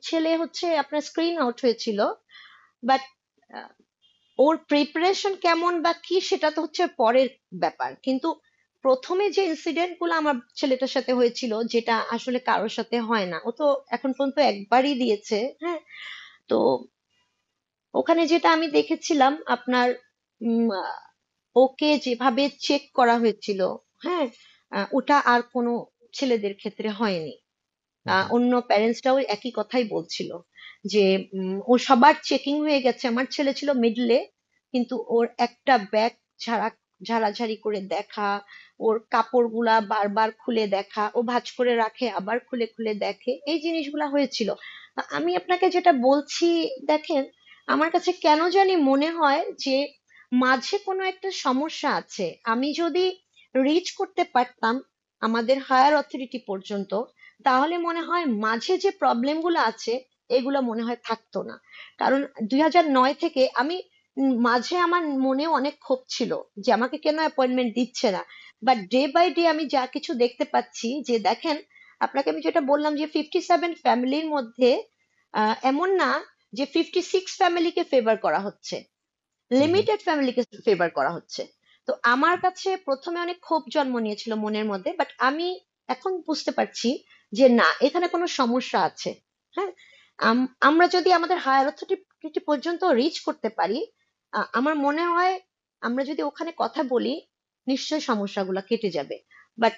ছেলে হচ্ছে আপনার স্ক্রিন আউট হয়েছিল, বাট ওর প্রিপারেশন কেমন বা কি সেটা তো হচ্ছে পরের ব্যাপার, কিন্তু প্রথমে যে ইনসিডেন্ট গুলো আমার ছেলেটার সাথে হয়েছিল, যেটা আসলে কারোর সাথে হয় না, ও তো এখন পর্যন্ত একবারই দিয়েছে। হ্যাঁ, তো ওখানে যেটা আমি দেখেছিলাম আপনার, ওকে যেভাবে চেক করা হয়েছিল, হ্যাঁ, ওটা আর কোনো ছেলেদের ক্ষেত্রে হয়নি। অন্য প্যারেন্টসরাও একই কথাই বলছিল যে ও সবার চেকিং হয়ে গেছে, আমার ছেলে ছিল মিডলে, কিন্তু ওর একটা ব্যাগ ঝাড়া ঝাড়াঝাড়ি করে দেখা, ওর কাপড়গুলা বারবার খুলে দেখা, ও ভাঁজ করে রাখে আবার খুলে খুলে দেখে, এই জিনিসগুলা হয়েছিল। আমি আপনাকে যেটা বলছি, দেখেন, আমার কাছে কেন জানি মনে হয় যে মাঝে কোনো একটা সমস্যা আছে। আমি যদি রিচ করতে পারতাম আমাদের হায়ার অথরিটি পর্যন্ত, তাহলে মনে হয় মাঝে যে প্রবলেম গুলো আছে এগুলো মনে হয় থাকতো না। কারণ 2009 থেকে আমি মাঝে আমার মনেও অনেক ক্ষোভ ছিল যে আমাকে কেন অ্যাপয়েন্টমেন্ট দিচ্ছে না। বাট ডে বাই ডে আমি যা কিছু দেখতে পাচ্ছি, যে দেখেন, আপনাকে আমি যেটা বললাম যে 57 ফ্যামিলির মধ্যে এমন না যে 56 ফ্যামিলিকে ফেভার করা হচ্ছে, লিমিটেড ফ্যামিলিকে ফেভার করা হচ্ছে। তো আমার কাছে প্রথমে অনেক ক্ষোভ জন্ম নিয়েছিল মনের মধ্যে, বাট আমি এখন বুঝতে পারছি যে না, এখানে কোনো সমস্যা আছে। হ্যাঁ, আমরা যদি আমাদের হায়ার অথরিটি পর্যন্ত রিচ করতে পারি, আমার মনে হয় আমরা যদি ওখানে কথা বলি, নিশ্চয়ই সমস্যাগুলো কেটে যাবে। বাট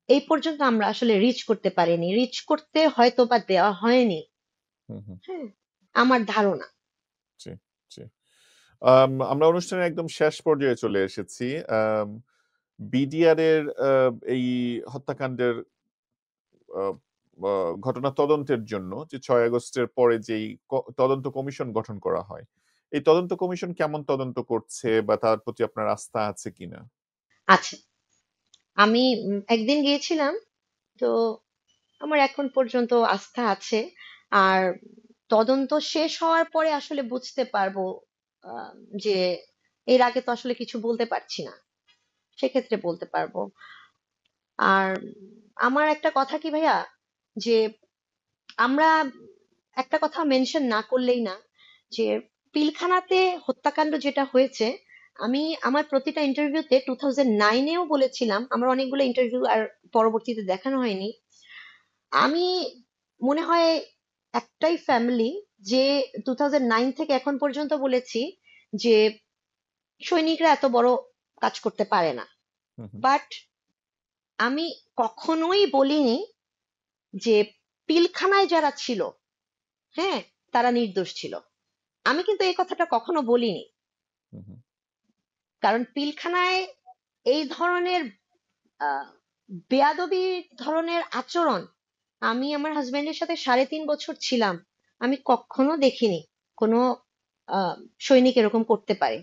এই পর্যন্ত আমরা আসলে রিচ করতে পারিনি, রিচ করতে হয়তো বা দেওয়া হয়নি। হ্যাঁ, আমার ধারণা। জি, জি। আমরা অনুষ্ঠানের একদম শেষ পর্যায়ে চলে এসেছি। বিডিআর এর এই হত্যাকাণ্ডের আহ, ঘটনা তদন্তের জন্য যে 6 আগস্টের পরে যেই তদন্ত কমিশন গঠন করা হয়, এই তদন্ত কমিশন কেমন তদন্ত করছে বা তার প্রতি আপনার আস্থা আছে কিনা? আচ্ছা, আমি একদিন গিয়েছিলাম, তো আমার এখন পর্যন্ত আস্থা আছে। আর তদন্ত শেষ হওয়ার পরে আসলে বুঝতে পারবো আহ, যে এর আগে তো আসলে কিছু বলতে পারছি না, সেক্ষেত্রে বলতে পারবো। আর আমার একটা কথা কি ভাইয়া, যে আমরা একটা কথা মেনশন না করলেই না, যে পিলখানাতে হত্যাকাণ্ড যেটা হয়েছে, আমি আমার প্রতিটা ইন্টারভিউতে 2009-এও বলেছিলাম, আমার অনেকগুলো ইন্টারভিউ আর পরবর্তীতে দেখানো হয়নি। আমি মনে হয় একটাই ফ্যামিলি যে 2009 থেকে এখন পর্যন্ত বলেছি যে সৈনিকরা এত বড় কাজ করতে পারে না। বাট আমি কখনোই বলিনি যে পিলখানায় যারা ছিল, হ্যাঁ, তারা নির্দোষ ছিল। আমি কিন্তু এই কথাটা কখনো বলিনি। কারণ পিলখানায় এই ধরনের আহ বেয়াদবি ধরনের আচরণ আমি আমার হাজবেন্ডের সাথে 3.5 বছর ছিলাম, আমি কখনো দেখিনি কোনো সৈনিক এরকম করতে পারে।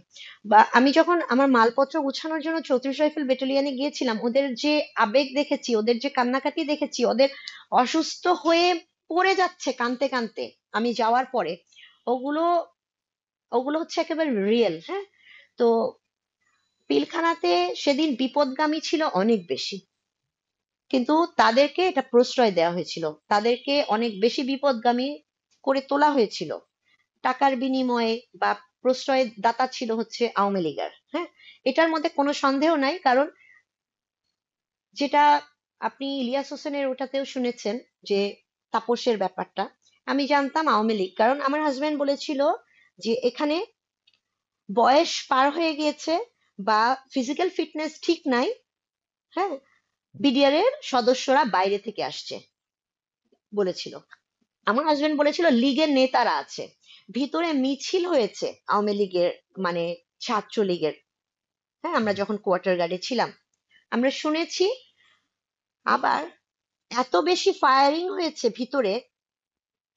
বা আমি যখন আমার মালপত্র গুছানোর জন্য 34 রাইফেল ব্যাটালিয়নে গিয়েছিলাম, ওদের যে আবেগ দেখেছি, ওদের যে কান্নাকাটি দেখেছি, ওদের অসুস্থ হয়ে পড়ে যাচ্ছে কাঁদতে কাঁদতে আমি যাওয়ার পরে, ওগুলো ওগুলো হচ্ছে একেবারে রিয়েল। হ্যাঁ, তো পিলখানাতে সেদিন বিপদগামী ছিল অনেক বেশি, কিন্তু তাদেরকে এটা প্রশ্রয় দেওয়া হয়েছিল, তাদেরকে অনেক বেশি বিপদগামী করে তোলা হয়েছিল টাকার বিনিময়ে, বা প্রশ্রয় দাতা ছিল হচ্ছে আওয়ামী লীগের। হ্যাঁ, এটার মধ্যে কোনো সন্দেহ নাই। কারণ যেটা আপনি ইলিয়াস হোসেনের ওটাতেও শুনেছেন, যে তাপসের ব্যাপারটা, আমি জানতাম আওয়ামী লীগ, কারণ আমার হাজবেন্ড বলেছিল যে এখানে বয়স পার হয়ে গিয়েছে বা ফিজিক্যাল ফিটনেস ঠিক নাই। হ্যাঁ, বিডিআর এর সদস্যরা বাইরে থেকে আসছে বলেছিল। আমার হাজবেন্ড বলেছিল লীগের নেতারা আছে, ভিতরে মিছিল হয়েছে আওয়ামী লীগের, মানে ছাত্রলীগের। হ্যাঁ, আমরা যখন কোয়ার্টার গার্ডে ছিলাম আমরা শুনেছি। আবার এত বেশি ফায়ারিং হয়েছে ভিতরে,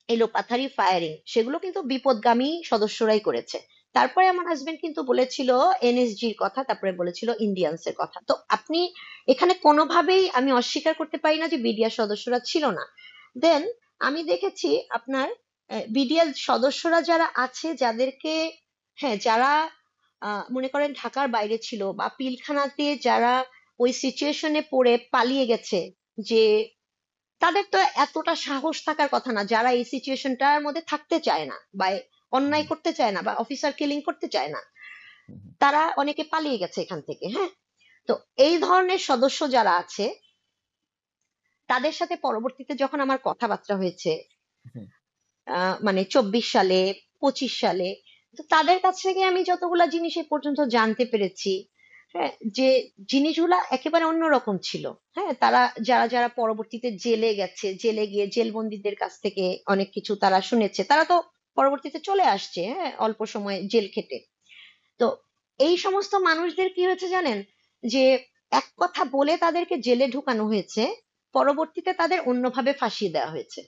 এলোপাথারি ফায়ারিং, সেগুলো কিন্তু বিপদগামী সদস্যরাই করেছে। তারপরে আমার হাজবেন্ড কিন্তু বলেছিল এনএসজির কথা, তারপরে বলেছিল ইন্ডিয়ান্স এর কথা। তো আপনি এখানে কোনোভাবেই আমি অস্বীকার করতে পারি না যে বিডিআর সদস্যরা ছিল না। দেন আমি দেখেছি আপনার বিডিআর সদস্যরা যারা আছে, যাদেরকে, হ্যাঁ, যারা মনে করেন ঢাকার বাইরে ছিল বা পিলখানাতে যারা ওই সিচুয়েশনে পড়ে পালিয়ে গেছে, যে তাদের তো এতটা সাহস থাকার কথা না, যারা এই সিচুয়েশনটার মধ্যে থাকতে চায় না বা অন্যায় করতে চায় না বা অফিসার কিলিং করতে চায় না, তারা অনেকে পালিয়ে গেছে এখান থেকে। হ্যাঁ, তো এই ধরনের সদস্য যারা আছে তাদের সাথে পরবর্তীতে যখন আমার কথাবার্তা হয়েছে, মানে 24 সালে, 25 সালে, তো তাদের কাছ থেকে আমি যতগুলা জিনিস এ পর্যন্ত জানতে পেরেছি, হ্যাঁ, যে জিনিসগুলা একেবারে অন্যরকম ছিল। হ্যাঁ, তারা যারা যারা পরবর্তীতে জেলে গেছে, জেলে গিয়ে জেলবন্দীদের কাছ থেকে অনেক কিছু তারা শুনেছে, তারা তো পরবর্তীতে চলে আসছে, হ্যাঁ, অল্প সময় জেল খেটে। তো এই সমস্ত মানুষদের কি হয়েছে জানেন, যে এক কথা বলে তাদেরকে জেলে ঢুকানো হয়েছে, পরবর্তীতে তাদের অন্যভাবে ফাঁসিয়ে দেওয়া হয়েছে।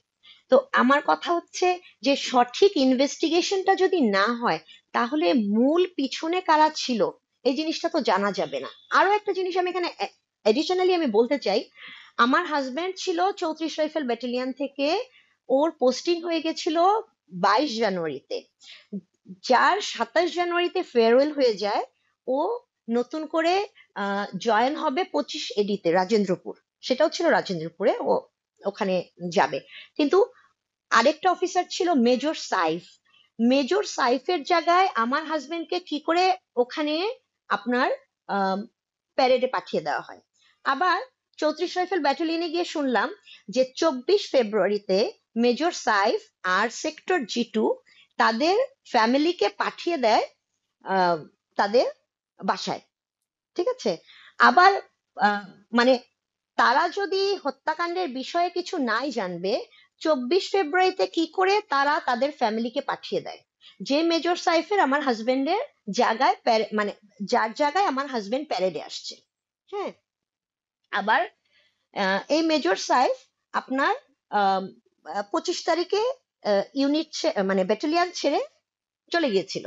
তো আমার কথা হচ্ছে যে সঠিক ইনভেস্টিগেশনটা যদি না হয়, তাহলে মূল পিছনে কারা ছিল এই জিনিসটা তো জানা যাবে না। আরো একটা জিনিস আমি এখানে এডিশনালি আমি বলতে চাই, আমার হাজবেন্ড ছিল 34 রাইফেল ব্যাটালিয়ন থেকে, ওর পোস্টিং হয়ে গেছিল 22 জানুয়ারিতে, যার 27 জানুয়ারিতে ফেয়ারওয়েল হয়ে যায়। ও নতুন করে জয়েন হবে 25 এডিতে, রাজেন্দ্রপুর, সেটাও ছিল রাজেন্দ্রপুরে, ও ওখানে যাবে। কিন্তু আরেকটা অফিসার ছিল মেজর সাইফ, মেজর সাইফের জায়গায় আমার হাজবেন্ডকে কি করে ওখানে আপনার প্যারেডে পাঠিয়ে দেওয়া হয়। আবার 34 রাইফেল ব্যাটালিয়নে গিয়ে শুনলাম যে 24 ফেব্রুয়ারিতে মেজর সাইফ আর সেক্টর G2 তাদের ফ্যামিলিকে পাঠিয়ে দেয় আহ, তাদের বাসায়। ঠিক আছে, আবার আহ, মানে তারা যদি হত্যাকাণ্ডের বিষয়ে কিছু নাই জানবে, 24 ফেব্রুয়ারিতে কি করে তারা তাদের ফ্যামিলিকে পাঠিয়ে দেয়, যে মেজর সাইফের আমার হাজবেন্ডের জায়গায় মানে যার জায়গায় আমার হাজবেন্ড প্যারেডে আসছে। হ্যাঁ, আবার এই মেজর সাইফ আপনার 25 তারিখে ইউনিট মানে ব্যাটালিয়ন ছেড়ে চলে গিয়েছিল,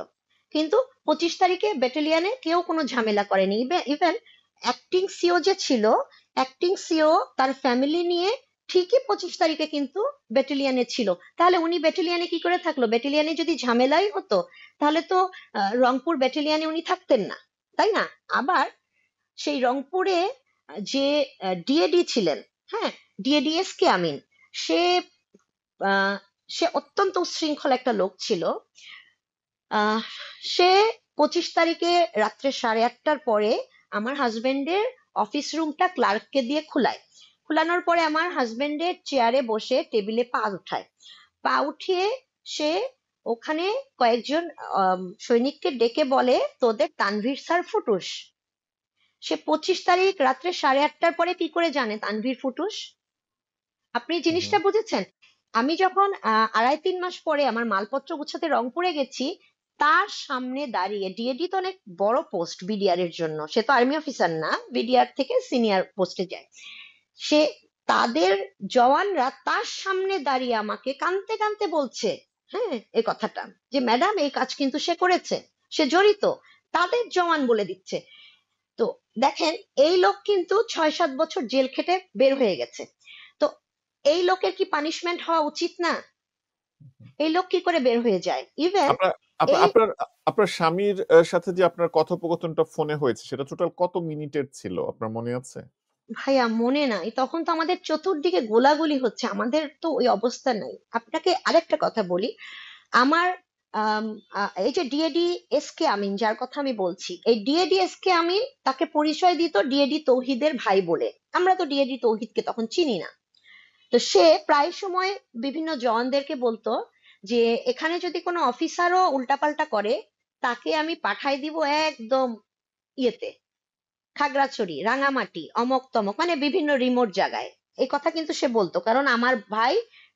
কিন্তু 25 তারিখে ব্যাটালিয়নে কেউ কোনো ঝামেলা করেনি। ইভেন অ্যাক্টিং সিও যে ছিল, অ্যাক্টিং সিও তার ফ্যামিলি নিয়ে ঠিকই 25 তারিখে কিন্তু ব্যাটালিয়নে ছিল। তাহলে উনি ব্যাটালিয়নে কি করে থাকলো? ব্যাটালিয়নে যদি ঝামেলাই হতো, তাহলে তো রংপুর ব্যাটালিয়নে উনি থাকতেন না, তাই না? আবার সেই রংপুরে যে ডিএডি ছিলেন, হ্যাঁ, ডিএডিএস আমিন, সে আহ, সে অত্যন্ত উচ্ছৃঙ্খল একটা লোক ছিল। আহ সে 25 তারিখে রাত্রে 8:30টার পরে আমার হাজবেন্ডের অফিস রুমটা ক্লার্ককে দিয়ে খোলানোর পরে আমার হাজবেন্ডের চেয়ারে বসে টেবিলে পা উঠায়, পা উঠিয়ে সে ওখানে কয়েকজন সৈনিককে ডেকে বলে, তোদের তানভীর স্যার ফুটুস। সে 25 তারিখ রাত্রে 8:30টার পরে কি করে জানে তানভীর ফুটুস? আপনি জিনিসটা বুঝেছেন? আমি যখন 2.5-3 মাস পরে আমার মালপত্র গুছাতে রংপুরে গেছি, তার সামনে দাঁড়িয়ে, ডিএডি তো অনেক বড় পোস্ট বিডিআর এর জন্য, সে তো আর্মি অফিসার না, বিডিআর থেকে সিনিয়র পোস্টে যায়, সে তাদের জওয়ানরা তার সামনে দাঁড়িয়ে আমাকে কাঁদতে কাঁদতে বলছে, হ্যাঁ, এই কথাটা, যে ম্যাডাম এই কাজ কিন্তু সে করেছে, সে জড়িত, তাদের জওয়ান বলে দিচ্ছে। তো দেখেন, এই লোক কিন্তু 6-7 বছর জেল খেটে বের হয়ে গেছে। তো এই লোকের কি পানিশমেন্ট হওয়া উচিত না? এই লোক কি করে বের হয়ে যায়? ইভেন আপনার আপনার এই আপনার আপনার স্বামীর সাথে যে আপনার কথোপকথনটা ফোনে হয়েছে সেটা টোটাল কত মিনিটের ছিল আপনার মনে আছে? ভাইয়া মনে নাই, তখন তো আমাদের চতুর্দিকে গোলাগুলি হচ্ছে, আমাদের তো ওই অবস্থা নাই। আপনাকে আরেকটা কথা বলি, আমার আম, এই যে ডিএডি এস কে আমিন যার কথা আমি বলছি, এই ডিএডি এস কে আমিন তাকে পরিচয় দিত ডিএডি তৌহিদের ভাই বলে। আমরা তো ডিএডি তৌহিদকে তখন চিনি না। তো সে প্রায় সময় বিভিন্ন জওয়ানদেরকে বলতো যে এখানে যদি কোনো অফিসারও উল্টাপাল্টা করে, তাকে আমি পাঠাই দিব একদম ইয়েতে, খাগড়াছড়ি, রাঙামাটি, অমক তমক, মানে বিভিন্ন রিমোট জায়গায়। এই কথা কিন্তু সে বলতো, কারণ আমার ভাই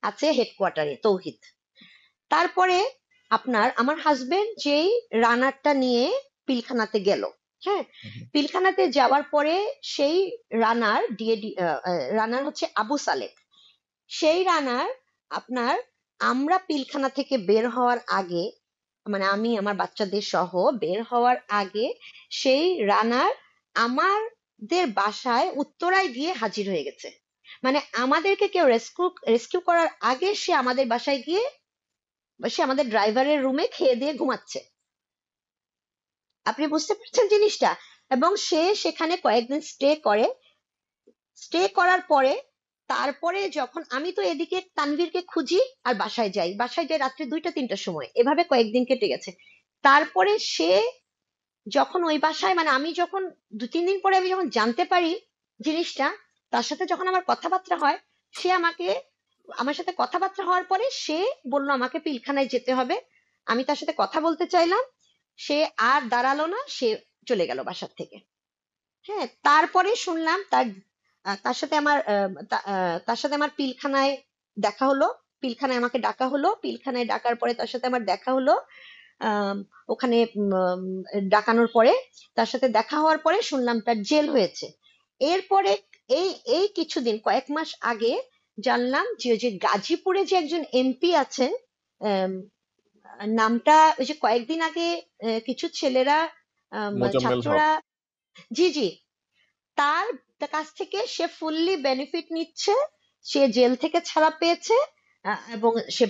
আছে হেডকোয়ার্টারে তৌহিদ। তারপরে আমার হাজবেন্ড যেই রানারটা নিয়ে পিলখানাতে গেল, হ্যাঁ, পিলখানাতে যাওয়ার পরে সেই রানার ডিএডি রানার হচ্ছে আবু সালেহ। সেই রানার আপনার আমরা পিলখানা থেকে বের হওয়ার আগে, মানে আমি আমার বাচ্চাদের সহ বের হওয়ার আগে, সেই রানার আমাদের বাসায় উত্তরায় গিয়ে হাজির হয়ে গেছে। মানে আমাদেরকে কেউ রেস্কিউ রেস্কিউ করার আগে সে আমাদের বাসায় গিয়ে, সে আমাদের ড্রাইভারের রুমে খেয়ে দিয়ে ঘুমাচ্ছে। আপনি বুঝতে পারছেন জিনিসটা? এবং সে সেখানে কয়েকদিন স্টে করে। স্টে করার পরে তারপরে যখন আমি তো এদিকে তানভীরকে খুঁজি আর বাসায় যাই রাত্রে 2টা 3টার সময়, এভাবে কয়েকদিন কেটে গেছে। তারপরে সে যখন ওই বাসায়, মানে আমি যখন 2-3 দিন পরে আমি যখন জানতে পারি জিনিসটা, তার সাথে যখন আমার কথাবার্তা হয়, সে আমাকে, আমার সাথে কথাবার্তা হওয়ার পরে সে বলল আমাকে পিলখানায় যেতে হবে। আমি তার সাথে কথা বলতে চাইলাম, সে আর দাঁড়ালো না, সে চলে গেল বাসার থেকে। হ্যাঁ, তারপরে শুনলাম তার সাথে আমার পিলখানায় দেখা হলো। পিলখানায় আমাকে ডাকা হলো, পিলখানায় ডাকার পরে তার সাথে আমার দেখা হলো। আম, ওখানে ডাকানোর পরে, তার সাথে দেখা হওয়ার পরে শুনলাম তার জেল হয়েছে। এরপরে এই এই কিছুদিন, কয়েক মাস আগে জানলাম যে ওই যে গাজীপুরে যে একজন এমপি আছেন, আম, নামটা ওই যে কয়েকদিন আগে কিছু ছেলেরা, মোজাম্মেল হক। ছাত্ররা, জি জি, তার কাছ থেকে সে ফুললি বেনিফিট নিচ্ছে। সে জেল থেকে ছাড়া পেয়েছে, এবং সে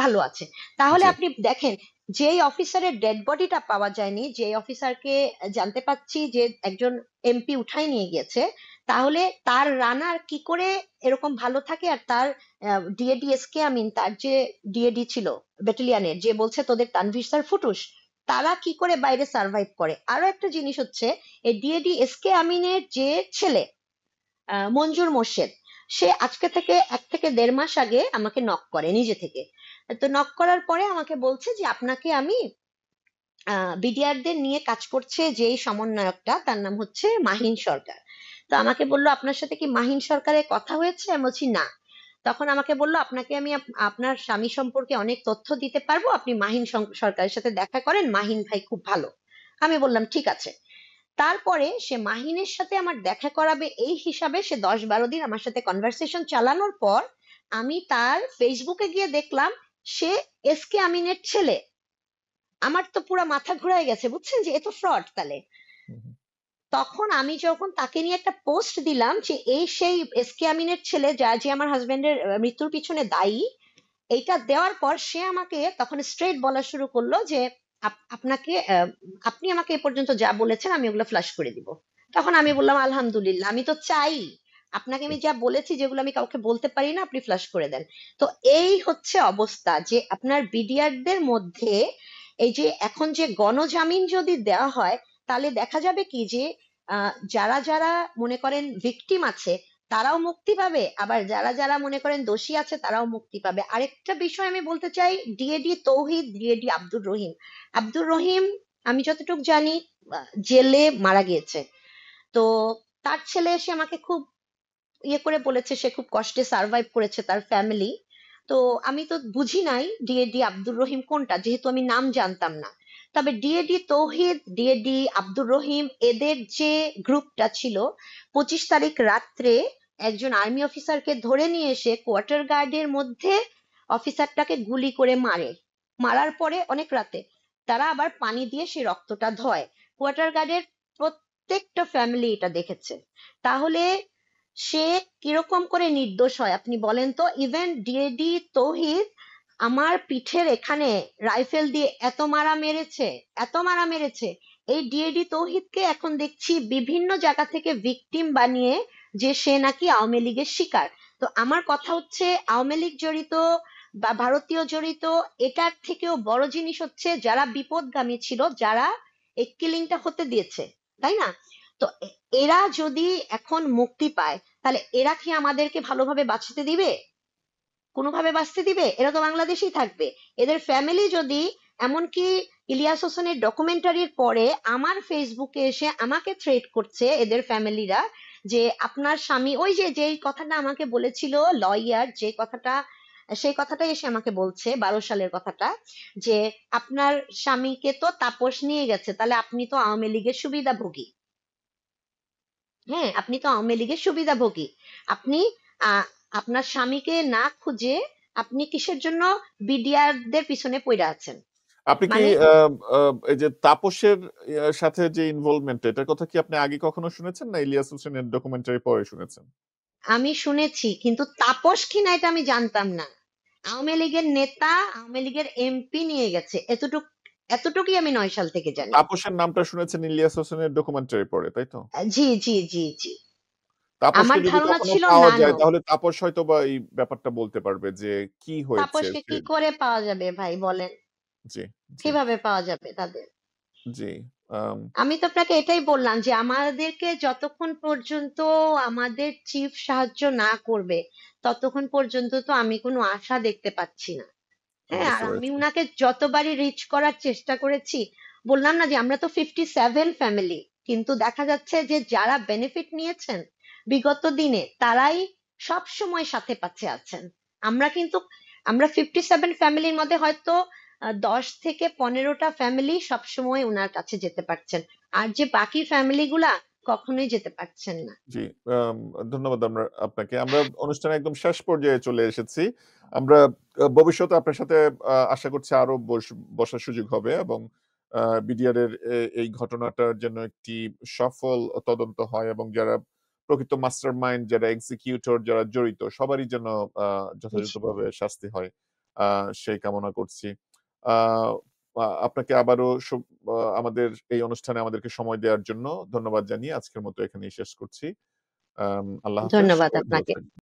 ভালো আছে। তাহলে জি। আপনি দেখেন, যেই অফিসারের ডেড বডিটা পাওয়া যায়নি, যে অফিসারকে জানতে পাচ্ছি যে একজন এমপি উঠাই নিয়ে গিয়েছে, তাহলে তার রানার কি করে এরকম ভালো থাকে? আর তার ডিএডি এস কে আমিন, তার যে ডিএডি ছিল ব্যাটালিয়ানের, যে বলছে তোদের তানভীর স্যার ফুটুস, তারা কি করে বাইরে সার্ভাইভ করে? আরো একটা জিনিস হচ্ছে, এই ডিএডি এস কে আমিনের যে ছেলে মঞ্জুর মোর্শেদ, সে আজকে থেকে 1 থেকে 1.5 মাস আগে আমাকে নক করে নিজে থেকে। তো নক করার পরে আমাকে বলছে যে আপনাকে আমি, বিডিআরদের নিয়ে কাজ করছে যেই সমন্বয়কটা, তার নাম হচ্ছে মাহিন সরকার। তো আমাকে বললো আপনার সাথে কি মাহিন সরকারের কথা হয়েছে? আমি বলছি না। তখন আমাকে বললো আপনাকে আমি আপনার স্বামী সম্পর্কে অনেক তথ্য দিতে পারবো, আপনি মাহিন সরকারের সাথে দেখা করেন, মাহিন ভাই খুব ভালো। আমি বললাম ঠিক আছে। তারপরে সে মাহিনের সাথে আমার দেখা করাবে এই হিসাবে সে 10-12 দিন আমার সাথে কনভারসেশন চালানোর পর আমি তার ফেসবুকে গিয়ে দেখলাম সে এস কে আমিনের ছেলে। আমার তো পুরো মাথা ঘুরায় গেছে, বুঝছেন যে এ তো ফ্রড তাহলে। তখন আমি যখন তাকে নিয়ে একটা পোস্ট দিলাম যে এই সেই এস কে আমিনের ছেলে, যা যে আমার হাজবেন্ডের মৃত্যুর পিছনে দায়ী, এইটা দেওয়ার পর সে আমাকে তখন স্ট্রেট বলা শুরু করলো যে আপনাকে আপনি আমাকে এ পর্যন্ত যা বলেছেন আমি ওগুলো ফ্লাশ করে দিব। তখন আমি বললাম আলহামদুলিল্লাহ, আমি তো চাই আপনাকে আমি যা বলেছি, যেগুলো আমি কাউকে বলতে পারি না, আপনি ফ্লাশ করে দেন। তো এই হচ্ছে অবস্থা যে আপনার বিডিআরদের মধ্যে এই যে এখন যে গণজামিন যদি দেওয়া হয়, তাহলে দেখা যাবে কি যে যারা যারা মনে করেন ভিকটিম আছে তারাও মুক্তি পাবে, আবার যারা যারা মনে করেন দোষী আছে তারাও মুক্তি পাবে। আরেকটা বিষয় আমি বলতে চাই, ডিএডি তৌহিদ, ডিএডি আব্দুর রহিম, আব্দুর রহিম আমি যতটুকু জানি জেলে মারা গিয়েছে। তো তার ছেলে এসে আমাকে খুব ইয়ে করে বলেছে সে খুব কষ্টে সার্ভাইভ করেছে তার ফ্যামিলি। তো আমি তো বুঝি নাই ডিএডি আব্দুর রহিম কোনটা, যেহেতু আমি নাম জানতাম না। তবে ডিএডি তৌহিদ, ডিএডি আব্দুর রহিম, এদের যে গ্রুপটা ছিল, 25 তারিখ রাত্রে একজন আর্মি অফিসারকে ধরে নিয়ে এসে কোয়ার্টার গার্ডের মধ্যে অফিসারটাকে গুলি করে মারে। মারার পরে অনেক রাতে তারা আবার পানি দিয়ে সেই রক্তটা ধয়। কোয়ার্টার গার্ডের প্রত্যেকটা ফ্যামিলি এটা দেখেছে। তাহলে সে কিরকম করে নির্দোষ হয় আপনি বলেন তো? ইভেন ডিএডি তৌহিদ আমার পিঠের এখানে রাইফেল দিয়ে এত মারা মেরেছে। এই ডিএডি তৌহিদকে এখন দেখছি বিভিন্ন জায়গা থেকে ভিকটিম বানিয়ে যে সে নাকি আওয়ামী লীগের শিকার। তো আমার কথা হচ্ছে, আওয়ামী লীগ জড়িত বা ভারতীয় জড়িত, এটার থেকেও বড় জিনিস হচ্ছে যারা বিপদগামী ছিল, যারা এই কিলিংটা হতে দিয়েছে, তাই না? তো এরা যদি এখন মুক্তি পায়, তাহলে এরা কি আমাদেরকে ভালোভাবে বাঁচতে দিবে? কোনোভাবে বাঁচতে দিবে? এরা তো বাংলাদেশেই থাকবে। এদের ফ্যামিলি যদি, এমনকি ইলিয়াস হোসেনের ডকুমেন্টারির পরে আমার ফেসবুকে এসে আমাকে থ্রেট করছে এদের ফ্যামিলিরা, যে আপনার স্বামী, ওই যে যেই কথাটা আমাকে বলেছিল লয়ার, যে কথাটা, সেই কথাটাই এসে আমাকে বলছে, 12 সালের কথাটা, যে আপনার স্বামীকে তো তাপস নিয়ে গেছে, তাহলে আপনি তো আওয়ামী লীগের সুবিধাভোগী। হ্যাঁ, আপনি তো আওয়ামী লীগের সুবিধাভোগী। আপনি আহ, আপনার স্বামীকে না খুঁজে আপনি কিসের জন্য বিডিআর দের পিছনে পড়ে আছেন? আপনি কি মানে এই যে তাপসের সাথে যে ইনভলভমেন্ট, এটার কথা কি আপনি আগে কখনো শুনেছেন, না ইলিয়াস হোসেনের ডকুমেন্টারি পরে শুনেছেন? আমি শুনেছি, কিন্তু তাপস কিনা এটা আমি জানতাম না। আওয়ামী লীগের নেতা, আওয়ামী লীগের এমপি নিয়ে গেছে, এতটুকুই আমি 9 সাল থেকে জানি। তাপসের নামটা শুনেছেন ইলিয়াস হোসেনের ডকুমেন্টারি পড়ে, তাই তো? জি জি জি জি। তাপসকে আমার যদি ধারণা কখনো ছিল পাওয়া যায়, নানো। তাহলে তাপস হয়তো বা এই ব্যাপারটা বলতে পারবে যে কি হয়েছে তাপসকে সে। কি করে পাওয়া যাবে ভাই, বলেন? জি, জি, কিভাবে পাওয়া যাবে তাদের? জি। আম, আমি তো আপনাকে এটাই বললাম যে আমাদেরকে যতক্ষণ পর্যন্ত আমাদের চিফ সাহায্য না করবে, ততক্ষণ পর্যন্ত তো আমি কোনো আশা দেখতে পাচ্ছি না। হ্যাঁ, আর বুঝতে আমি পেরেছি। উনাকে যতবারই রিচ করার চেষ্টা করেছি, বললাম না যে আমরা তো 57 ফ্যামিলি, কিন্তু দেখা যাচ্ছে যে যারা বেনিফিট নিয়েছেন বিগত দিনে, তারাই সব সময় সাথে পাচ্ছে আছেন। আমরা কিন্তু, আমরা 57 ফ্যামিলির মধ্যে হয়তো 10 থেকে 15টা ফ্যামিলি সবসময় ওনার কাছে যেতে পারছেন, আর যে বাকি ফ্যামিলি গুলা কখনোই যেতে পারছেন না। জি, আম, ধন্যবাদ আপনাকে। আমরা অনুষ্ঠানের একদম শেষ পর্যায়ে চলে এসেছি। আমরা ভবিষ্যতে আপনার সাথে আশা করছি আরো বসার সুযোগ হবে, এবং বিডিআর এর এই ঘটনাটার জন্য একটি সফল তদন্ত হয়, এবং যারা প্রকৃত মাস্টার মাইন্ড, যারা এক্সিকিউটর, যারা জড়িত, সবারই যেন যথাযথভাবে শাস্তি হয়, সেই কামনা করছি। আহ, আপনাকে আবারও আমাদের এই অনুষ্ঠানে আমাদেরকে সময় দেওয়ার জন্য ধন্যবাদ জানিয়ে আজকের মতো এখানেই শেষ করছি। আল্লাহ হাফেজ। ধন্যবাদ সবাই ভালো আপনাকে। থাকবেন।